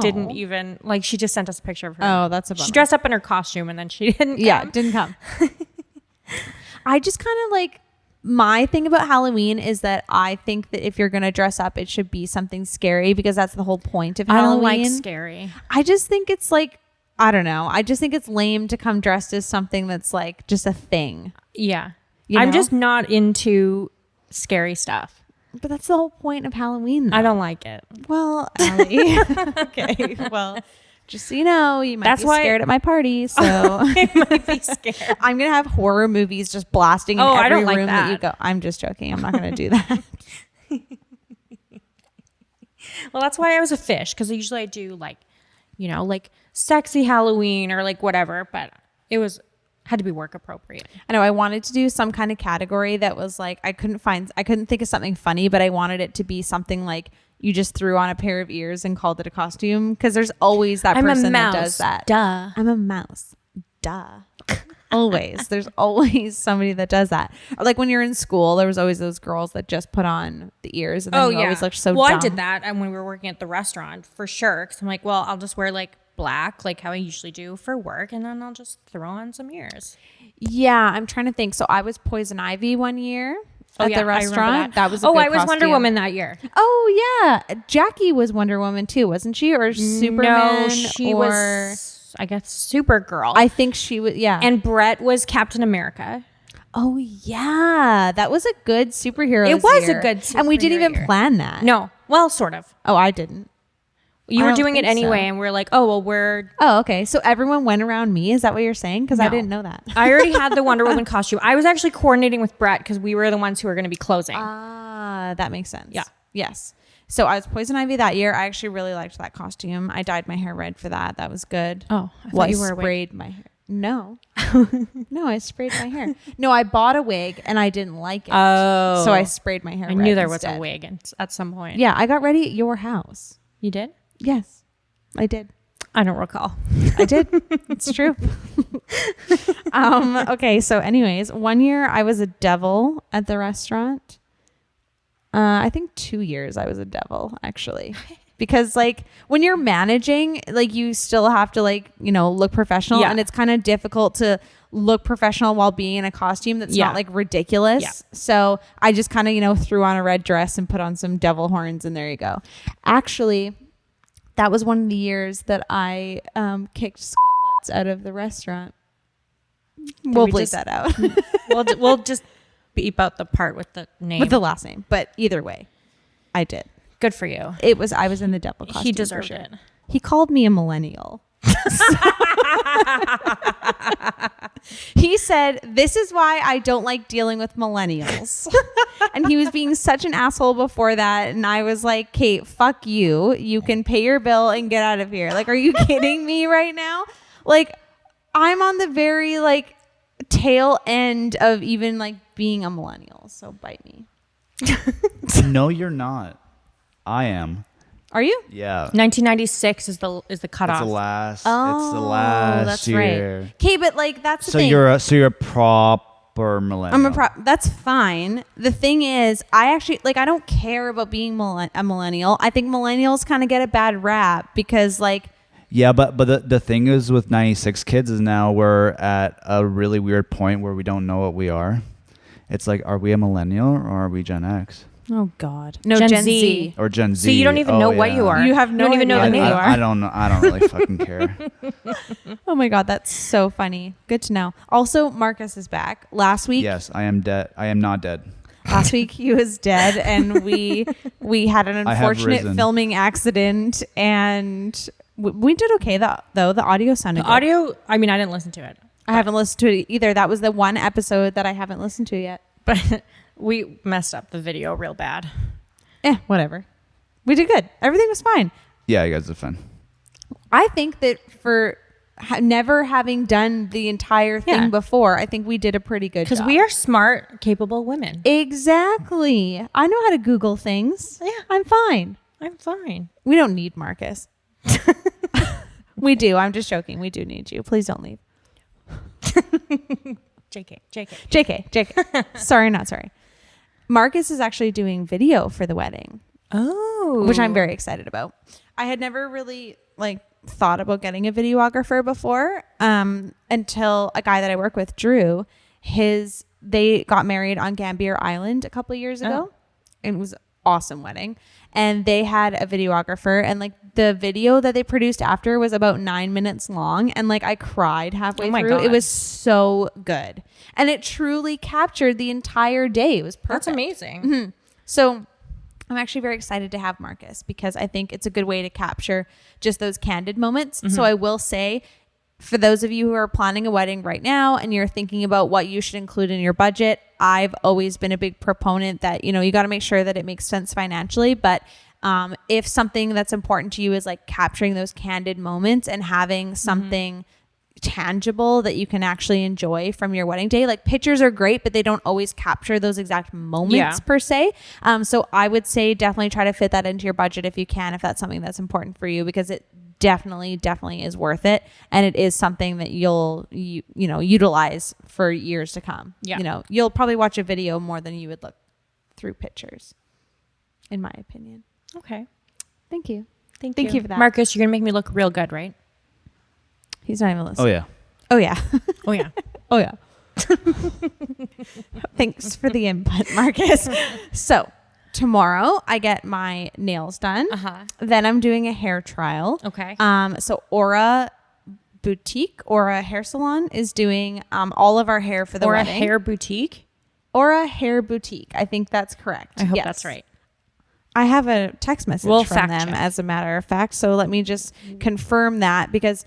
didn't even like. She just sent us a picture of her. Oh, that's a bummer. She dressed up in her costume, and then she didn't. Yeah, didn't come. I just kind of like, my thing about Halloween is that I think that if you're going to dress up, it should be something scary, because that's the whole point of Halloween. I don't like scary. I just think it's like, I don't know. I just think it's lame to come dressed as something that's like just a thing. Yeah. You I'm know? just not into scary stuff. But that's the whole point of Halloween, though. I don't like it. Well, Allie. Okay. Well, just so you know, you might be scared at my party. So I might be scared. I'm going to have horror movies just blasting in I every don't like room that you that. go. I'm just joking. I'm not going to do that. Well, that's why I was a fish, because usually I do like, like sexy Halloween or like whatever, but it had to be work appropriate. I know I wanted to do some kind of category that was like, I couldn't think of something funny, but I wanted it to be something like you just threw on a pair of ears and called it a costume, because there's always that person that does that. Duh. I'm a mouse. Duh. Always. There's always somebody that does that. Or like when you're in school, there was always those girls that just put on the ears, and then you always look so well, dumb. I did that when we were working at the restaurant for sure, because I'm like, well, I'll just wear like black, like how I usually do for work, and then I'll just throw on some ears. Yeah, I'm trying to think. So I was Poison Ivy one year at the I restaurant. remember That was I was costume. Wonder Woman that year. Oh yeah, Jackie was Wonder Woman too, wasn't she? Or Superman? No, she or... was, I guess, Supergirl. I think she was. Yeah, and Brett was Captain America. Oh yeah, that was a good superhero. It was year. a good and we didn't superhero even year. plan that. No, well, sort of. Oh, I didn't. You I were don't doing it think anyway, so. and we're like, oh, well, we're... Oh, okay. So everyone went around me? Is that what you're saying? Because I No. didn't know that. I already had the Wonder Woman costume. I was actually coordinating with Brett because we were the ones who were going to be closing. Ah, that makes sense. Yeah. Yes. So I was Poison Ivy that year. I actually really liked that costume. I dyed my hair red for that. That was good. Oh, I thought you were a wig. sprayed my hair. No. No, I sprayed my hair. No, I bought a wig and I didn't like it. Oh. So I sprayed my hair I red knew there was instead. a wig at some point. Yeah, I got ready at your house. You did? Yes, I did. I don't recall. I did. It's true. Okay. So anyways, one year I was a devil at the restaurant. I think 2 years I was a devil, actually, because like when you're managing, like you still have to like, look professional, Yeah. and it's kind of difficult to look professional while being in a costume that's Yeah. not like ridiculous. Yeah. So I just kind of, threw on a red dress and put on some devil horns, and there you go. Actually, that was one of the years that I kicked butts out of the restaurant. We'll we bleep just- that out We'll just beep out the part with the name. with the last name. But either way, I did. Good for you. I was in the devil costume. He for deserved sure. it. He called me a millennial. He said, "This is why I don't like dealing with millennials." And he was being such an asshole before that. And I was like, "Kate, fuck you. You can pay your bill and get out of here." Like, are you kidding me right now? Like, I'm on the very like tail end of even like being a millennial. So bite me. No, you're not. I am. Are you? Yeah. 1996 is the It's cutoff. the last. Oh, it's the last that's year. right. Okay, but like that's the So thing. you're a proper millennial. That's fine. The thing is, I actually like. I don't care about being a millennial. I think millennials kind of get a bad rap because like. Yeah, but the thing is with 96 kids is now we're at a really weird point where we don't know what we are. It's like, are we a millennial or are we Gen X? Oh God. No, Gen Gen Z. Z. Or Gen Z. So you don't even know what you are. You have no You don't even know idea the who name. you are. I don't know. I don't really fucking care. Oh my God, that's so funny. Good to know. Also, Marcus is back. Last week, Yes, I am dead. I am not dead. last week he was dead, and we had an I have unfortunate risen. filming accident, and we did okay though. The audio sounded The good. audio, I mean, I didn't listen to it, I haven't listened to it either. That was the one episode that I haven't listened to yet. but we messed up the video real bad. Whatever. We did good. Everything was fine. Yeah, you guys are fun. I think that for never having done the entire thing Yeah. before, I think we did a pretty good job. Because we are smart, capable women. Exactly. I know how to Google things. Yeah. I'm fine. I'm fine. We don't need Marcus. We do. I'm just joking. We do need you. Please don't leave. JK. JK. Sorry, not sorry. Marcus is actually doing video for the wedding, Oh. which I'm very excited about. I had never really thought about getting a videographer before until a guy that I work with, Drew, they got married on Gambier Island a couple of years ago. It was an awesome wedding. And they had a videographer, and the video that they produced after was about 9 minutes long, and I cried halfway Oh my through. God. It was so good, and it truly captured the entire day. It was perfect. That's amazing. So I'm actually very excited to have Marcus, because I think it's a good way to capture just those candid moments. So I will say, for those of you who are planning a wedding right now and you're thinking about what you should include in your budget, I've always been a big proponent that, you got to make sure that it makes sense financially. But if something that's important to you is capturing those candid moments and having something tangible that you can actually enjoy from your wedding day, pictures are great, but they don't always capture those exact moments per se. So I would say definitely try to fit that into your budget if you can, if that's something that's important for you, because it definitely is worth it, and it is something that you'll utilize for years to come. You'll probably watch a video more than you would look through pictures, in my opinion. Okay. Thank you. Thank you for that. Marcus, you're going to make me look real good, right? He's not even listening. Oh yeah. Oh yeah. Oh, yeah. Oh yeah. Thanks for the input, Marcus. So tomorrow I get my nails done. Then I'm doing a hair trial. Okay. So Aura Hair Salon is doing all of our hair for the Or a wedding. hair boutique. Aura Hair Boutique. I think that's correct. I hope Yes. that's right. I have a text message We'll from fact them, check. as a matter of fact. So let me just confirm that, because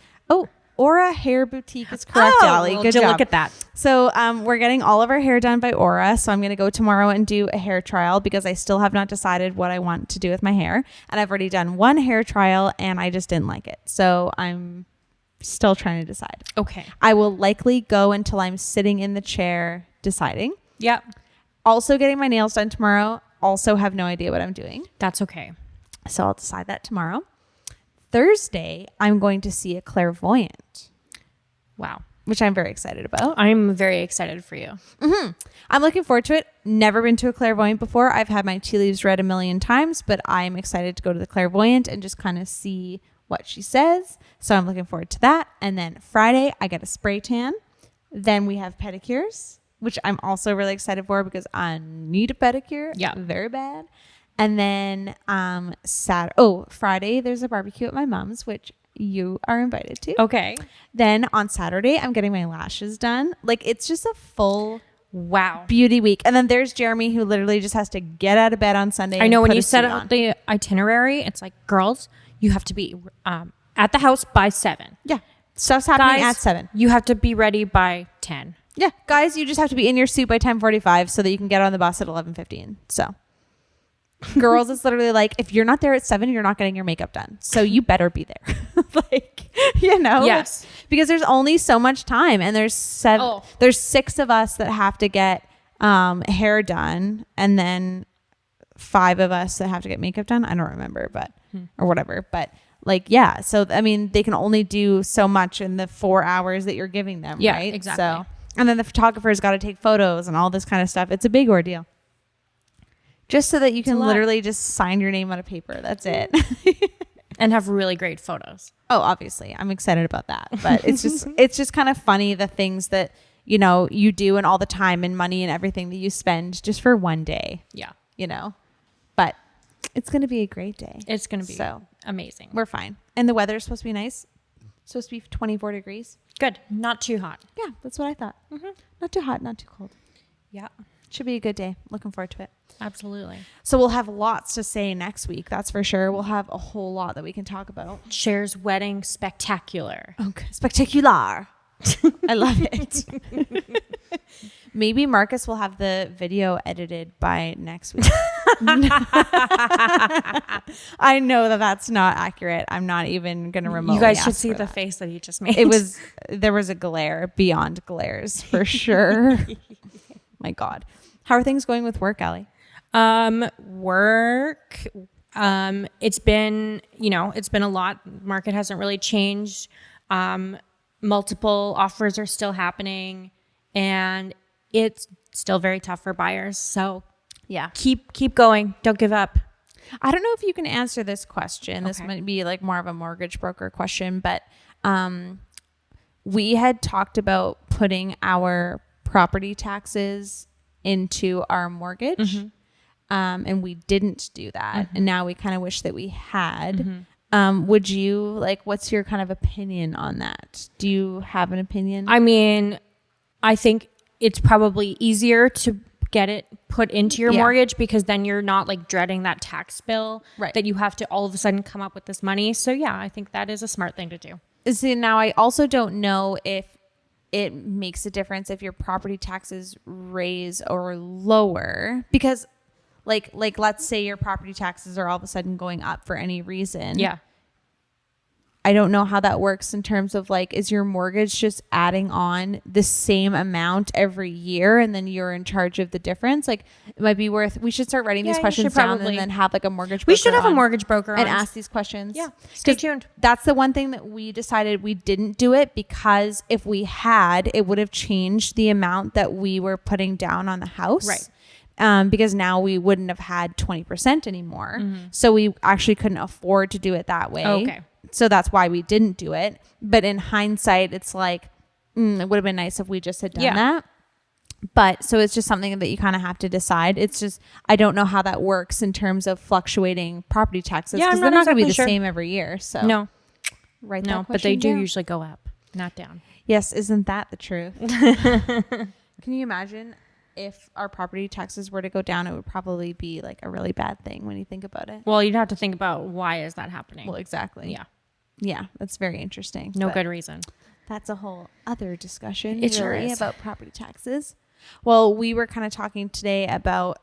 Aura Hair Boutique is correct, Allie. well, Good to job. look at that. So we're getting all of our hair done by Aura. So I'm going to go tomorrow and do a hair trial, because I still have not decided what I want to do with my hair. And I've already done one hair trial and I just didn't like it. So I'm still trying to decide. Okay. I will likely go until I'm sitting in the chair deciding. Yep. Also getting my nails done tomorrow. Also have no idea what I'm doing. That's okay. So I'll decide that tomorrow. Thursday, I'm going to see a clairvoyant, Wow. which I'm very excited about. I'm very excited for you. I'm looking forward to it. Never been to a clairvoyant before. I've had my tea leaves read a million times, but I'm excited to go to the clairvoyant and just kind of see what she says. So I'm looking forward to that. And then Friday, I get a spray tan. Then we have pedicures, which I'm also really excited for, because I need a pedicure. Yeah. Very bad. And then Friday, there's a barbecue at my mom's, which you are invited to. Okay. Then on Saturday, I'm getting my lashes done. It's just a full Wow. beauty week. And then there's Jeremy, who literally just has to get out of bed on Sunday. I know, and when put you a set suit up on. the itinerary, it's like, girls, you have to be at the house by 7. Yeah. Stuff's happening Guys, at 7. You have to be ready by 10. Yeah. Guys, you just have to be in your suit by 10:45 so that you can get on the bus at 11:15. So girls, it's literally if you're not there at 7, you're not getting your makeup done. So you better be there. Yes. Because there's only so much time, and there's 6 of us that have to get hair done, and then 5 of us that have to get makeup done. I don't remember, but or whatever. But yeah. So I mean, they can only do so much in the 4 hours that you're giving them. Yeah, right? exactly. So, and then the photographer's got to take photos and all this kind of stuff. It's a big ordeal. Just so that you can literally just sign your name on a paper. That's it. And have really great photos. Oh, obviously. I'm excited about that. But it's just kind of funny, the things that, you do, and all the time and money and everything that you spend just for one day. Yeah. It's going to be a great day. It's going to be amazing. We're fine. And the weather's supposed to be nice. It's supposed to be 24 degrees. Good. Not too hot. Yeah, that's what I thought. Not too hot, not too cold. Yeah. Should be a good day. Looking forward to it. Absolutely. So we'll have lots to say next week. That's for sure. We'll have a whole lot that we can talk about. Cher's wedding spectacular. Okay. Spectacular. I love it. Maybe Marcus will have the video edited by next week. I know that that's not accurate. I'm not even going to remotely. You guys should ask see for the that. face that he just made. There was a glare beyond glares for sure. My God. How are things going with work, Allie? Work. It's been a lot. Market hasn't really changed. Multiple offers are still happening, and it's still very tough for buyers. So Yeah. keep going. Don't give up. I don't know if you can answer this question. This Okay. might be like more of a mortgage broker question, but we had talked about putting our property taxes into our mortgage, and we didn't do that. And now we kind of wish that we had. Would you what's your kind of opinion on that? Do you have an opinion? I mean, I think it's probably easier to get it put into your mortgage, because then you're not like dreading that tax bill that you have to all of a sudden come up with this money. So yeah, I think that is a smart thing to do. See, now I also don't know if it makes a difference if your property taxes raise or lower, because like let's say your property taxes are all of a sudden going up for any reason. Yeah. I don't know how that works in terms of is your mortgage just adding on the same amount every year and then you're in charge of the difference? It might be we should start writing these questions down and then have a mortgage broker. We should have a mortgage broker and on. ask these questions. Yeah. Stay tuned. That's the one thing that we decided we didn't do it, because if we had, it would have changed the amount that we were putting down on the house. Right. Because now we wouldn't have had 20% anymore. So we actually couldn't afford to do it that way. Okay. So that's why we didn't do it. But in hindsight, it's it would have been nice if we just had done that. But so it's just something that you kind of have to decide. It's just, I don't know how that works in terms of fluctuating property taxes. Yeah, because I'm they're not not going to be exactly the sure. same every year. So No, but they do usually go up, not down. Yes, isn't that the truth? Can you imagine if our property taxes were to go down? It would probably be a really bad thing when you think about it. Well, you'd have to think about why is that happening. Well, exactly. Yeah. Yeah, that's very interesting. No but good reason. That's a whole other discussion. It sure really, is. about property taxes. Well, we were kind of talking today about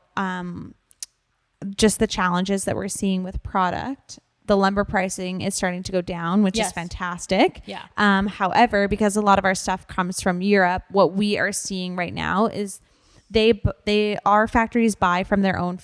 just the challenges that we're seeing with product. The lumber pricing is starting to go down, which is fantastic. Yeah. However, because a lot of our stuff comes from Europe, what we are seeing right now is our factories buy from their own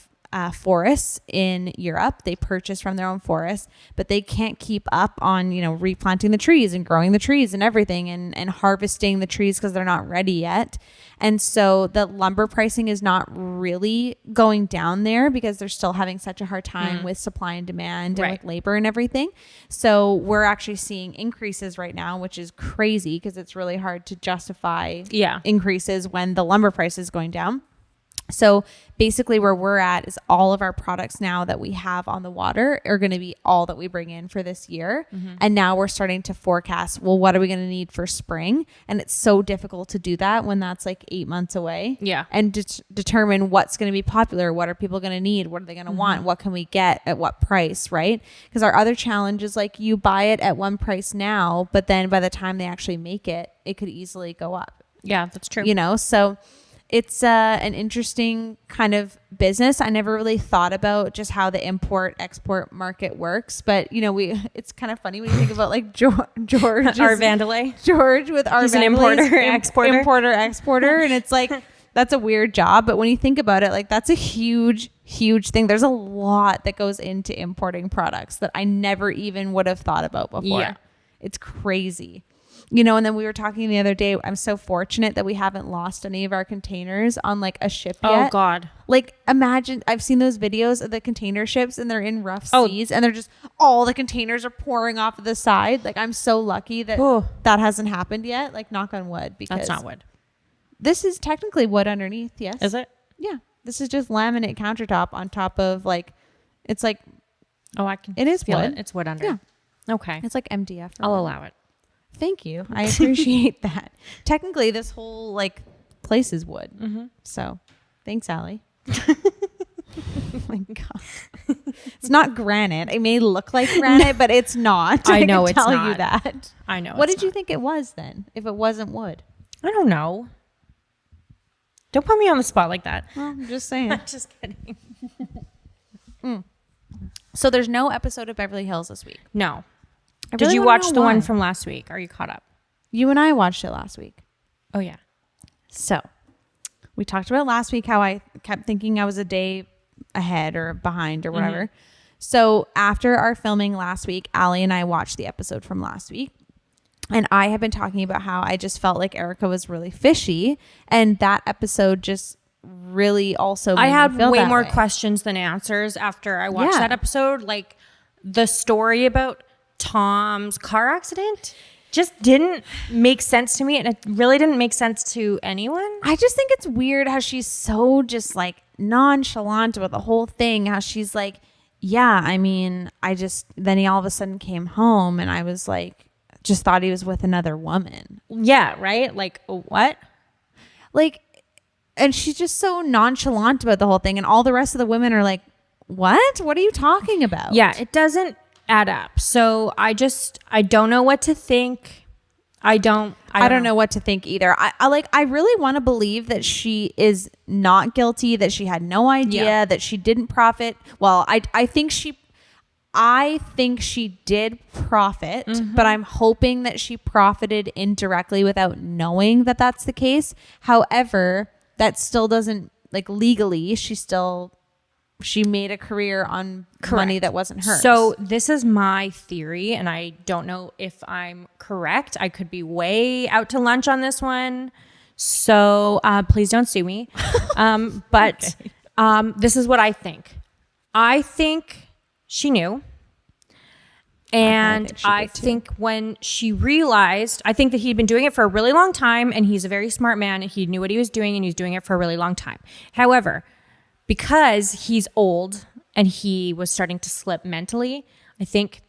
forests in Europe. They purchase from their own forests, but they can't keep up on, replanting the trees and growing the trees and everything and harvesting the trees because they're not ready yet. And so the lumber pricing is not really going down there because they're still having such a hard time with supply and demand and with labor and everything. So we're actually seeing increases right now, which is crazy because it's really hard to justify increases when the lumber price is going down. So basically where we're at is all of our products now that we have on the water are going to be all that we bring in for this year. And now we're starting to forecast, well, what are we going to need for spring? And it's so difficult to do that when that's 8 months away. Yeah. And determine what's going to be popular. What are people going to need? What are they going to want? What can we get at what price? Right. Because our other challenge is you buy it at one price now, but then by the time they actually make it, it could easily go up. Yeah, that's true. So it's an interesting kind of business. I never really thought about just how the import-export market works. But, it's kind of funny when you think about George. Our Vandalay. George with our He's an importer-exporter. Importer-exporter. And it's that's a weird job. But when you think about it, that's a huge, huge thing. There's a lot that goes into importing products that I never even would have thought about before. Yeah. It's crazy. And then we were talking the other day, I'm so fortunate that we haven't lost any of our containers on a ship yet. Oh God. Imagine, I've seen those videos of the container ships and they're in rough seas and they're just, all the containers are pouring off of the side. I'm so lucky that that hasn't happened yet. Knock on wood, because That's not wood. This is technically wood underneath. Yes. Is it? Yeah. This is just laminate countertop on top of It's like, Oh, I can It is feel wood. it. It's wood under. Yeah. Okay. it's like MDF. or I'll whatever. allow it. Thank you. I appreciate that. Technically, this whole like place is wood. Mm-hmm. So thanks, Allie. Oh my God. It's not granite. It may look like granite, but it's not. I know can it's tell you not. that. I know. What it's did you not. think it was then, if it wasn't wood? I don't know. Don't put me on the spot like that. Well, I'm just saying. I'm just kidding. So there's no episode of Beverly Hills this week. No. I Did really you wanna watch know the one why. from last week? Are you caught up? You and I watched it last week. Oh, yeah. So we talked about last week how I kept thinking I was a day ahead or behind or whatever. So after our filming last week, Allie and I watched the episode from last week. And I have been talking about how I just felt like Erica was really fishy. And that episode just really also made I me had feel way that more way. questions than answers after I watched Yeah. that episode. Like the story about Tom's car accident just didn't make sense to me. And it really didn't make sense to anyone. I just think it's weird how she's so just like nonchalant about the whole thing. How she's like, yeah, I mean, then he all of a sudden came home and I was like, just thought he was with another woman. Yeah, right? Like, what? Like, and she's just so nonchalant about the whole thing. And all the rest of the women are like, what? What are you talking about? Yeah, it doesn't add up. So I don't know what to think. I don't know what to think either. I really want to believe that she is not guilty, that she had no idea, that she didn't profit. Well, I think she did profit, but I'm hoping that she profited indirectly without knowing that that's the case. However, that still doesn't, like, legally, she made a career on money that wasn't hers. So this is my theory, and I don't know if I'm correct. I could be way out to lunch on this one. So please don't sue me. But this is what I think. I think she knew. And I think when she realized, I think that he'd been doing it for a really long time, and he's a very smart man, and he knew what he was doing, and he was doing it for a really long time. However, because he's old and he was starting to slip mentally, I think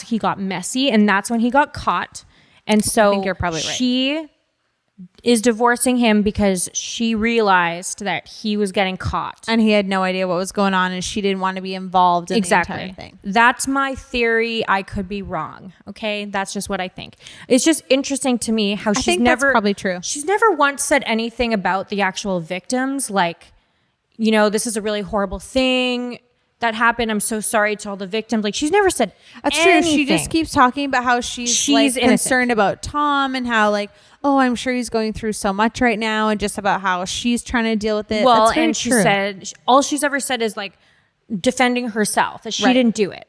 he got messy, and that's when he got caught. And so I think you're probably right. She is divorcing him because she realized that he was getting caught. And he had no idea what was going on, and she didn't want to be involved in the entire thing. That's my theory. I could be wrong. Okay. That's just what I think. It's just interesting to me how I think that's probably true. She's never once said anything about the actual victims. Like, you know, this is a really horrible thing that happened. I'm so sorry to all the victims. Like, she's never said That's anything. true. She just keeps talking about how she's like innocent. concerned about Tom and how like, oh, I'm sure he's going through so much right now, and just about how she's trying to deal with it. Well, That's very and she true. said all she's ever said is like defending herself, that she Right. didn't do it.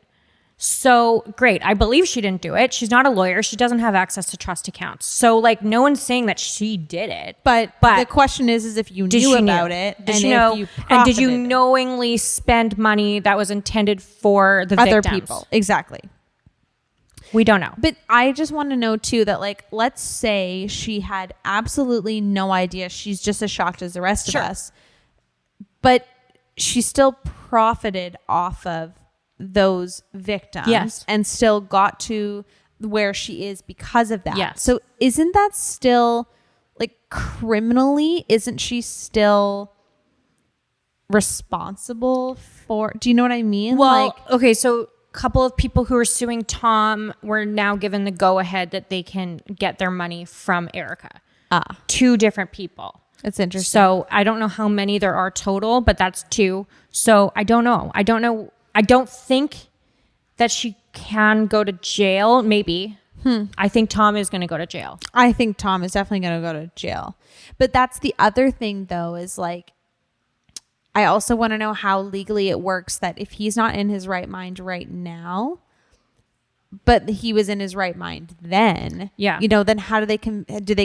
So great. I believe she didn't do it. She's not a lawyer. She doesn't have access to trust accounts. So like no one's saying that she did it. But the question is if you knew about it, Did and you know, if you and did you profited. knowingly spend money that was intended for the Other victims? people. Exactly. We don't know. But I just want to know too that, like, let's say she had absolutely no idea. She's just as shocked as the rest Sure. of us. But she still profited off of those victims, Yes. and still got to where she is because of that. Yes. So isn't that still, like, criminally, isn't she still responsible for, do you know what I mean? Well, like, okay, so a couple of people who are suing Tom were now given the go-ahead that they can get their money from Erica. Two different people. it's interesting. So I don't know how many there are total, but that's two. So I don't know. I don't think that she can go to jail. Maybe. I think Tom is going to go to jail. I think Tom is definitely going to go to jail. But that's the other thing, though, is like, I also want to know how legally it works that if he's not in his right mind right now, but he was in his right mind then, Yeah. you know, then how do they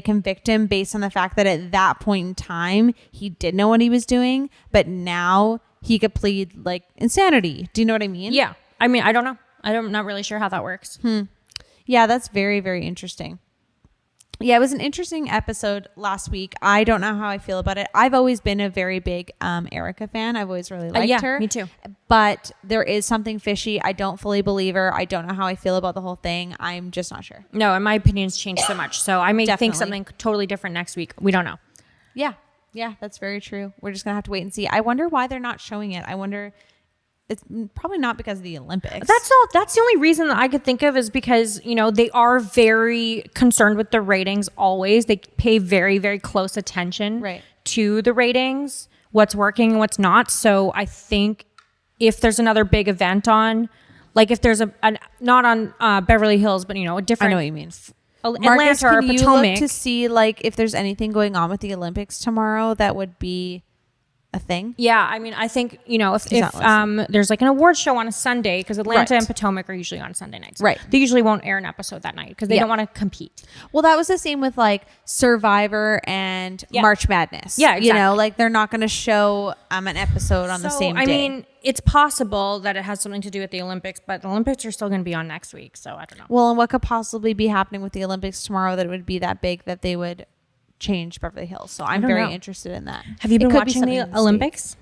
convict him based on the fact that at that point in time, he did know what he was doing, but now he could plead like insanity. Do you know what I mean? Yeah. I mean, I don't know. I'm not really sure how that works. Yeah, that's very, very interesting. Yeah, it was an interesting episode last week. I don't know how I feel about it. I've always been a very big Erica fan. I've always really liked her. Me too. But there is something fishy. I don't fully believe her. I don't know how I feel about the whole thing. I'm just not sure. No, and my opinions changed so much. So I may think Definitely. something totally different next week. We don't know. Yeah. Yeah, that's very true. We're just going to have to wait and see. I wonder why they're not showing it. I wonder... It's probably not because of the Olympics. That's the only reason that I could think of is because, you know, they are very concerned with the ratings always. They pay very, very close attention to the ratings, what's working and what's not. So I think if there's another big event on, like if there's a not on Beverly Hills, but, you know, a different. I know what you mean. Atlanta Marcus, or can you Potomac. look to see like if there's anything going on with the Olympics tomorrow that would be a thing? Yeah, I mean, I think, you know, if not there's like an award show on a Sunday, because Atlanta Right. and Potomac are usually on Sunday nights. Right. They usually won't air an episode that night because they don't want to compete. Well, that was the same with like Survivor and March Madness. Yeah, You know, exactly. like they're not going to show an episode on the same day. I mean, it's possible that it has something to do with the Olympics, but the Olympics are still going to be on next week, so I don't know. Well, and what could possibly be happening with the Olympics tomorrow that it would be that big that they would change Beverly Hills? So I'm don't very know. interested in that. Have you It been could be watching something the in the Olympics? States.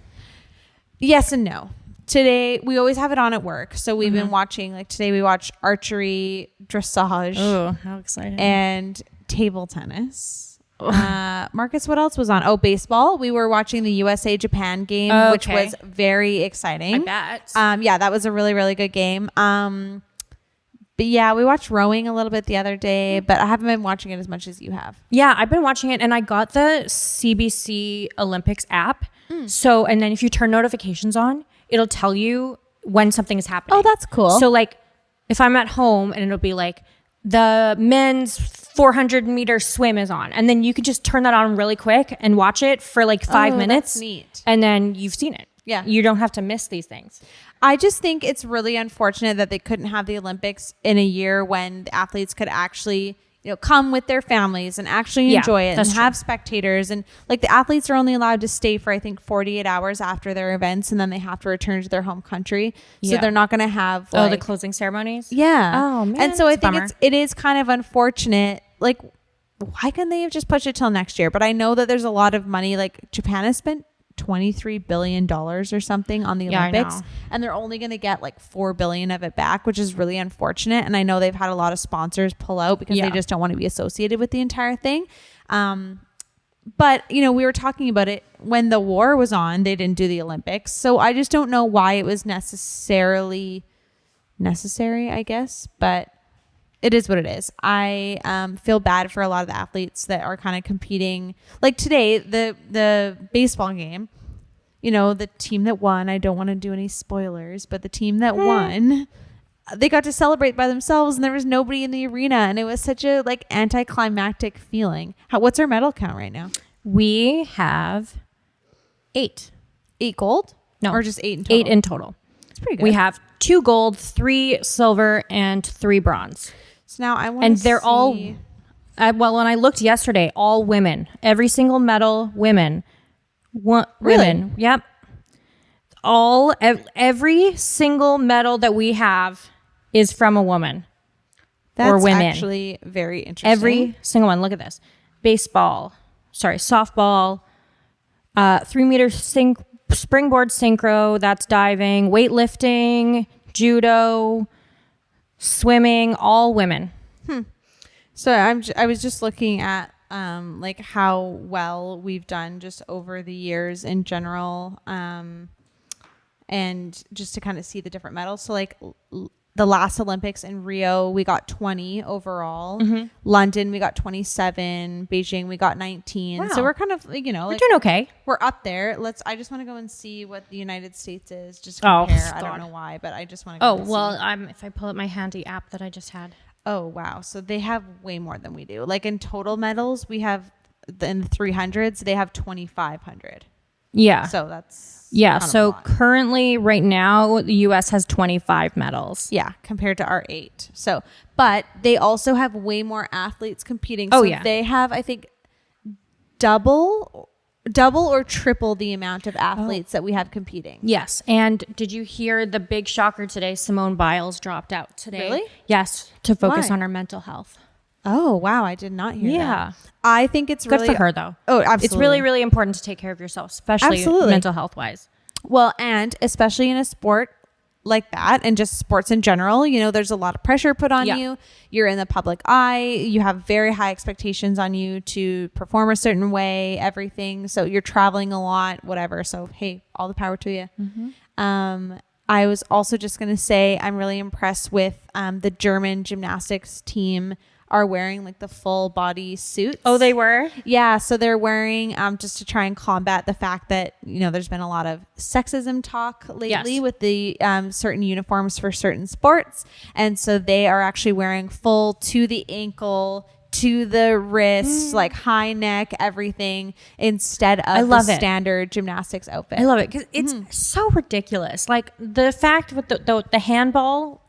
Yes and no. Today, we always have it on at work. So we've been watching, like today we watched archery, dressage, Oh, how exciting. and table tennis. Marcus, what else was on? Oh, baseball. We were watching the USA Japan game, which Okay. was very exciting. I bet. Yeah, that was a really, really good game. But yeah, we watched rowing a little bit the other day, but I haven't been watching it as much as you have. Yeah, I've been watching it, and I got the CBC Olympics app. So, and then if you turn notifications on, it'll tell you when something is happening. Oh, that's cool. So, like, if I'm at home and it'll be like the men's 400-meter swim is on, and then you could just turn that on really quick and watch it for like 5 minutes. That's neat. And then you've seen it. Yeah. You don't have to miss these things. I just think it's really unfortunate that they couldn't have the Olympics in a year when the athletes could actually, you know, come with their families and actually enjoy it and that's have spectators. And like the athletes are only allowed to stay for, I think, 48 hours after their events, and then they have to return to their home country. So Yeah. they're not going to have Oh, like, the closing ceremonies? yeah. Oh, man, And so I that's a think bummer. it is kind of unfortunate. Like, why couldn't they have just pushed it till next year? But I know that there's a lot of money. Like Japan has spent $23 billion or something on the Yeah, I Olympics, know. and they're only going to get like $4 billion of it back, which is really unfortunate. And I know they've had a lot of sponsors pull out because they just don't want to be associated with the entire thing. But you know, we were talking about it when the war was on, they didn't do the Olympics. So I just don't know why it was necessary, I guess, but it is what it is. I feel bad for a lot of the athletes that are kind of competing. Like today, the baseball game, you know, the team that won, I don't want to do any spoilers, but the team that won, they got to celebrate by themselves and there was nobody in the arena. And it was such a like anticlimactic feeling. What's our medal count right now? We have 8. 8 gold? No. Or just 8 in total? 8 in total. It's pretty good. We have 2 gold, 3 silver, and 3 bronze. So now I want And to they're all, well, when I looked yesterday, all women. Every single medal, women. Really? Women. Yep. Every single medal that we have is from a woman. That's or women. actually very interesting. Every single one. Look at this. Softball, 3-meter springboard synchro, that's diving, weightlifting, judo, swimming, all women. So I was just looking at like how well we've done just over the years in general, and just to kind of see the different medals. So like the last Olympics in Rio, we got 20 overall. London, we got 27. Beijing, we got 19. Wow. So we're kind of, you know, We're like doing okay. we're up there. I just want to go and see what the United States is just to Oh, compare. I God. don't know why, but I just want to go and see. If I pull up my handy app that I just had. Oh, wow. So they have way more than we do. Like in total medals, we have in the 300s, they have 2,500. Yeah. So that's Yeah. kind of a So lot. currently, right now, the U.S. has 25 medals. Yeah, compared to our 8. So, but they also have way more athletes competing. Oh, So yeah. they have, I think, double or triple the amount of athletes that we have competing. Yes. And did you hear the big shocker today? Simone Biles dropped out today. Really? Yes. To focus Why? on her mental health. Oh, wow. I did not hear that. I think it's good really for her though. Oh, absolutely. It's really, really important to take care of yourself, especially mental health wise. Well, and especially in a sport like that and just sports in general, you know, there's a lot of pressure put on you. You're in the public eye. You have very high expectations on you to perform a certain way, everything. So you're traveling a lot, whatever. So, hey, all the power to you. I was also just going to say I'm really impressed with the German gymnastics team are wearing like the full body suits. Oh, they were? Yeah. So they're wearing just to try and combat the fact that, you know, there's been a lot of sexism talk lately with the certain uniforms for certain sports. And so they are actually wearing full to the ankle, to the wrist, like high neck, everything instead of the standard gymnastics outfit. I love it because it's so ridiculous. Like the fact with the handball,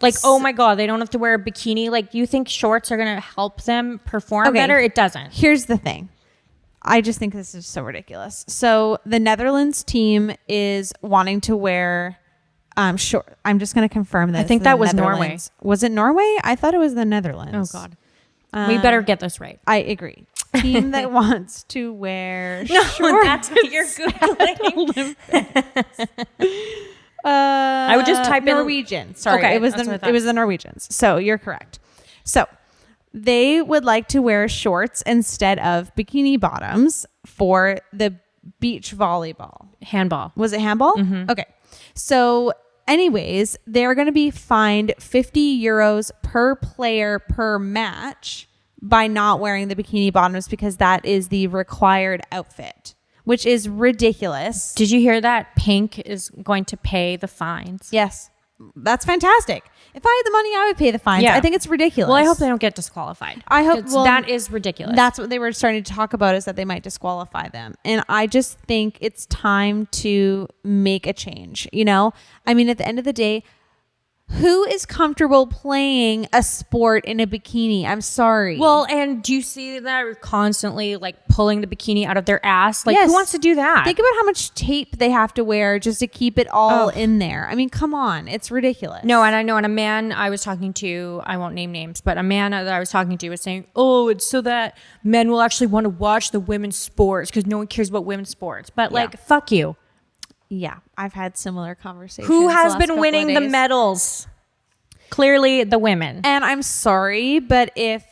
like, oh my God, they don't have to wear a bikini. Like, you think shorts are going to help them perform better? It doesn't. Here's the thing. I just think this is so ridiculous. So the Netherlands team is wanting to wear short. I'm just going to confirm this. I think that was Norway. Was it Norway? I thought it was the Netherlands. Oh God. We better get this right. I agree. Team that wants to wear shorts. No, that's what you're Googling. I would just type Norwegian. Sorry, okay, it was the Norwegians. So you're correct. So they would like to wear shorts instead of bikini bottoms for the beach volleyball. Handball. Was it handball? Mm-hmm. Okay. So anyways, they're going to be fined €50 per player per match by not wearing the bikini bottoms because that is the required outfit, which is ridiculous. Did you hear that? Pink is going to pay the fines. Yes. That's fantastic. If I had the money, I would pay the fines. Yeah. I think it's ridiculous. Well, I hope they don't get disqualified. I hope that is ridiculous. That's what they were starting to talk about, is that they might disqualify them. And I just think it's time to make a change. You know, I mean, at the end of the day, who is comfortable playing a sport in a bikini? I'm sorry. Well, and do you see that constantly like pulling the bikini out of their ass? Like, who wants to do that? Think about how much tape they have to wear just to keep it all in there. I mean, come on. It's ridiculous. No, and I know, and a man I was talking to, I won't name names, but a man that I was talking to was saying, oh, it's so that men will actually want to watch the women's sports because no one cares about women's sports. But like, fuck you. Yeah, I've had similar conversations. Who has been winning the medals? Clearly the women. And I'm sorry, but if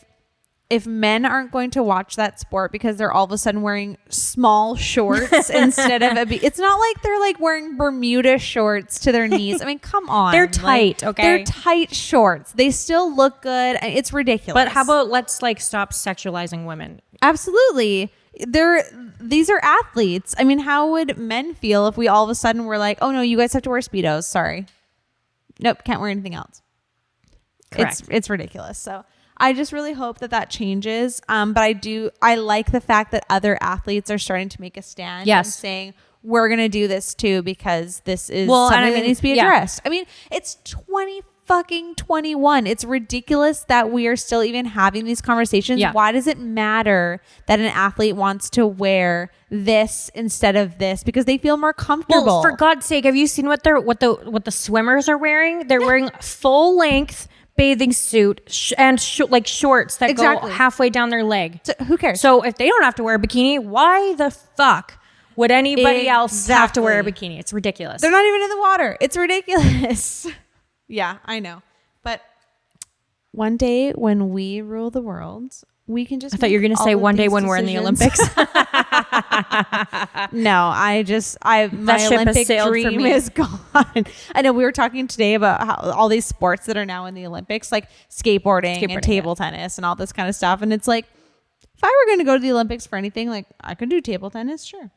men aren't going to watch that sport because they're all of a sudden wearing small shorts instead of it's not like they're like wearing Bermuda shorts to their knees. I mean, come on. They're tight, okay? They're tight shorts. They still look good. It's ridiculous. But how about let's like stop sexualizing women? Absolutely. These are athletes. I mean, how would men feel if we all of a sudden were like, oh no, you guys have to wear Speedos. Sorry. Nope. Can't wear anything else. Correct. It's ridiculous. So I just really hope that changes. But I like the fact that other athletes are starting to make a stand and saying, we're going to do this too, because this is something that needs to be addressed. I mean, it's 2021. It's ridiculous that we are still even having these conversations. Yeah. Why does it matter that an athlete wants to wear this instead of this? Because they feel more comfortable. Well, for God's sake, have you seen what the swimmers are wearing? They're wearing full length bathing suit and like shorts that go halfway down their leg. So who cares? So if they don't have to wear a bikini, why the fuck would anybody else have to wear a bikini? It's ridiculous. They're not even in the water. It's ridiculous. Yeah, I know. But one day when we rule the world, we can just... I thought you were going to say one day when we're in the Olympics. No, my Olympic dream is gone. I know we were talking today about how all these sports that are now in the Olympics, like skateboarding and table tennis and all this kind of stuff. And it's like, if I were going to go to the Olympics for anything, like I could do table tennis, sure.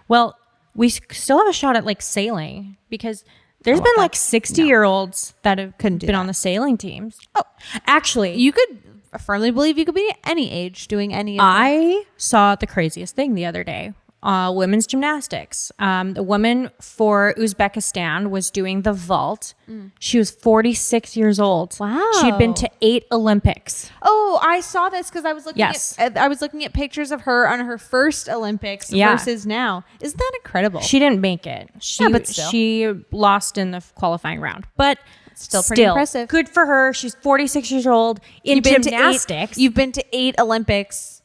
Well, we still have a shot at like sailing because... There's been like 60-year-olds that have been on the sailing teams. Oh, actually, you could firmly believe you could be any age doing any of I saw the craziest thing the other day. Women's gymnastics. The woman for Uzbekistan was doing the vault. She was 46 years old. Wow. She had been to 8 Olympics. Oh, I saw this because I was looking at pictures of her on her first Olympics versus now. Isn't that incredible? She didn't make it. But still. She lost in the qualifying round. But That's still pretty impressive. Good for her. She's 46 years old in gymnastics. You've been to 8 Olympics.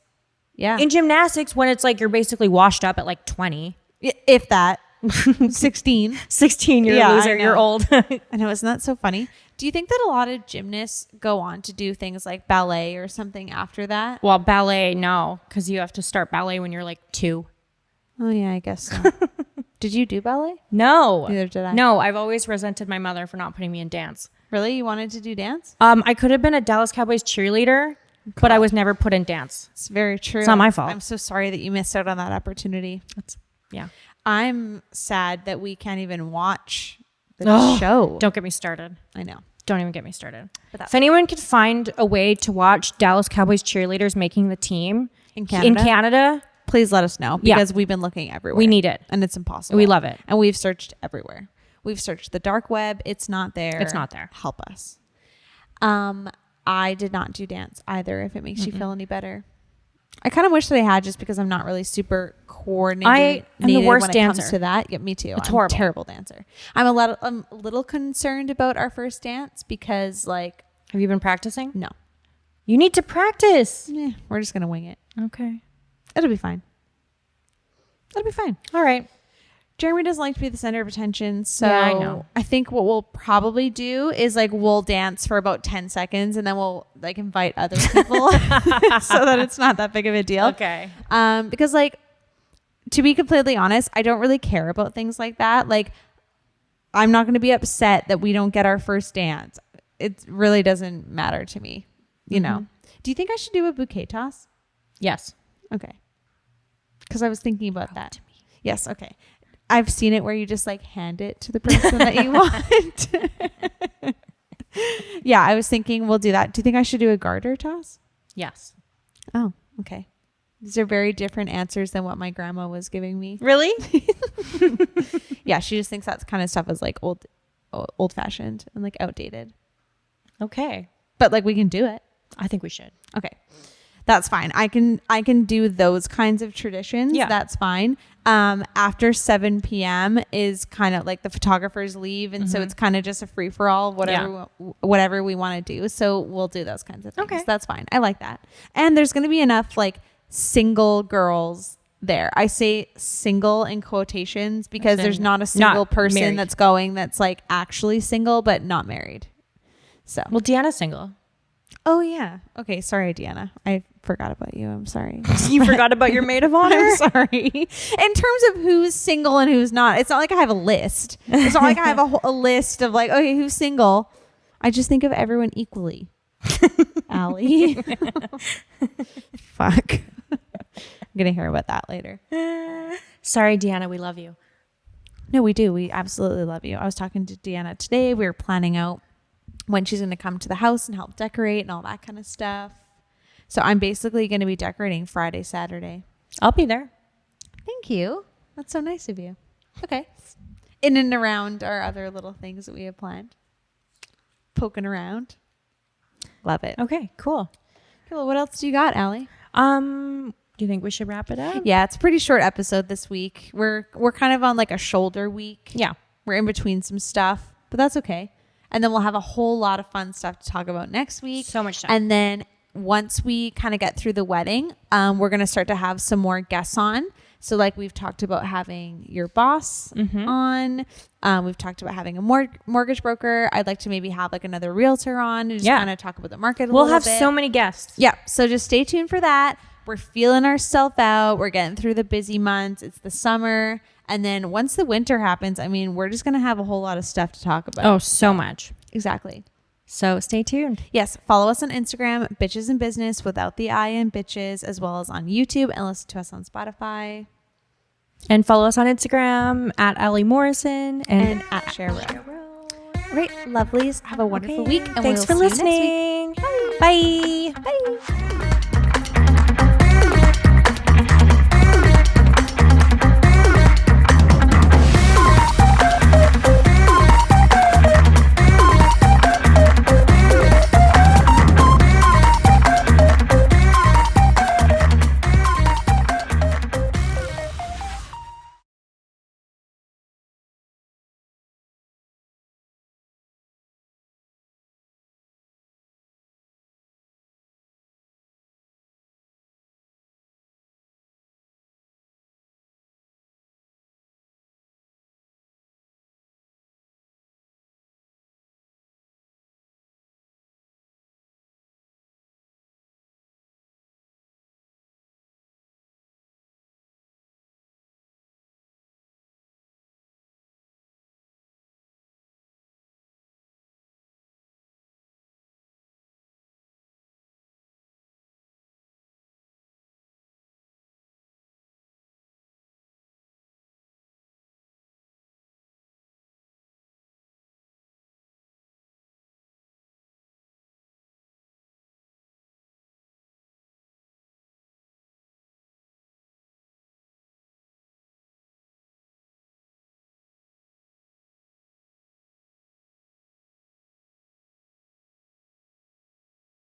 Yeah. In gymnastics, when it's like you're basically washed up at like 20. If that. 16. 16, you're a loser. You're old. I know. Isn't that so funny? Do you think that a lot of gymnasts go on to do things like ballet or something after that? Well, ballet, no, because you have to start ballet when you're like 2. Oh, yeah, I guess so. Did you do ballet? No. Neither did I. No, I've always resented my mother for not putting me in dance. Really? You wanted to do dance? I could have been a Dallas Cowboys cheerleader, but I was never put in dance. It's very true. It's not my fault. I'm so sorry that you missed out on that opportunity. Yeah. I'm sad that we can't even watch the show. Don't get me started. I know. Don't even get me started. If anyone could find a way to watch Dallas Cowboys cheerleaders making the team in Canada, please let us know, because we've been looking everywhere. We need it. And it's impossible. We love it. And we've searched everywhere. We've searched the dark web. It's not there. It's not there. Help us. I did not do dance either, if it makes you feel any better. I kind of wish that I had, just because I'm not really super coordinated. I am the worst when dancer. It comes to that. Yeah, me too. It's I'm horrible. a terrible dancer. I'm a little concerned about our first dance because, like, have you been practicing? No. You need to practice. We're just gonna wing it. Okay. It'll be fine. It'll be fine. All right. Jeremy doesn't like to be the center of attention, so yeah, I know. I think what we'll probably do is, like, we'll dance for about 10 seconds and then we'll, like, invite other people so that it's not that big of a deal. Okay. Because, like, to be completely honest, I don't really care about things like that. Like, I'm not going to be upset that we don't get our first dance. It really doesn't matter to me, you know. Do you think I should do a bouquet toss? Yes. Okay. Because I was thinking about that. Yes. Okay. I've seen it where you just, like, hand it to the person that you want. Yeah, I was thinking we'll do that. Do you think I should do a garter toss? Yes. Oh, okay. These are very different answers than what my grandma was giving me. Really? Yeah, she just thinks that kind of stuff is, like, old fashioned and, like, outdated. Okay. But, like, we can do it. I think we should. Okay. That's fine. I can do those kinds of traditions. Yeah. That's fine. After 7 p.m. is kind of like the photographers leave. And so it's kind of just a free for all, whatever we want to do. So we'll do those kinds of things. Okay. That's fine. I like that. And there's going to be enough, like, single girls there. I say single in quotations because there's not a single person married. that's going that's, like, actually single, but not married. So, well, Deanna's single. oh yeah. Okay. Sorry, Deanna. I forgot about you. I'm sorry. You forgot about your maid of honor? I'm sorry. In terms of who's single and who's not, it's not like I have a list. It's not like I have a list of, like, okay, who's single. I just think of everyone equally. Allie. Fuck. I'm going to hear about that later. Sorry, Deanna. We love you. No, we do. We absolutely love you. I was talking to Deanna today. We were planning out when she's going to come to the house and help decorate and all that kind of stuff. So I'm basically going to be decorating Friday, Saturday. I'll be there. Thank you. That's so nice of you. Okay. In and around our other little things that we have planned. Poking around. Love it. Okay, cool. Cool. What else do you got, Allie? Do you think we should wrap it up? Yeah, it's a pretty short episode this week. We're kind of on, like, a shoulder week. Yeah. We're in between some stuff, but that's okay. And then we'll have a whole lot of fun stuff to talk about next week. So much time. And then once we kind of get through the wedding, we're going to start to have some more guests on. So, like, we've talked about having your boss on. We've talked about having a mortgage broker. I'd like to maybe have, like, another realtor on and just kind of talk about the market a little bit. We'll have so many guests. Yeah. So just stay tuned for that. We're feeling ourselves out. We're getting through the busy months. It's the summer. And then once the winter happens, I mean, we're just going to have a whole lot of stuff to talk about. Oh, so much. Exactly. So stay tuned. Yes. Follow us on Instagram, Bitches in Business without the I in bitches, as well as on YouTube, and listen to us on Spotify. And follow us on Instagram at Allie Morrison and at Cher. All right. Lovelies. Have a wonderful week. And thanks for we'll see you next week. listening. Bye. Bye.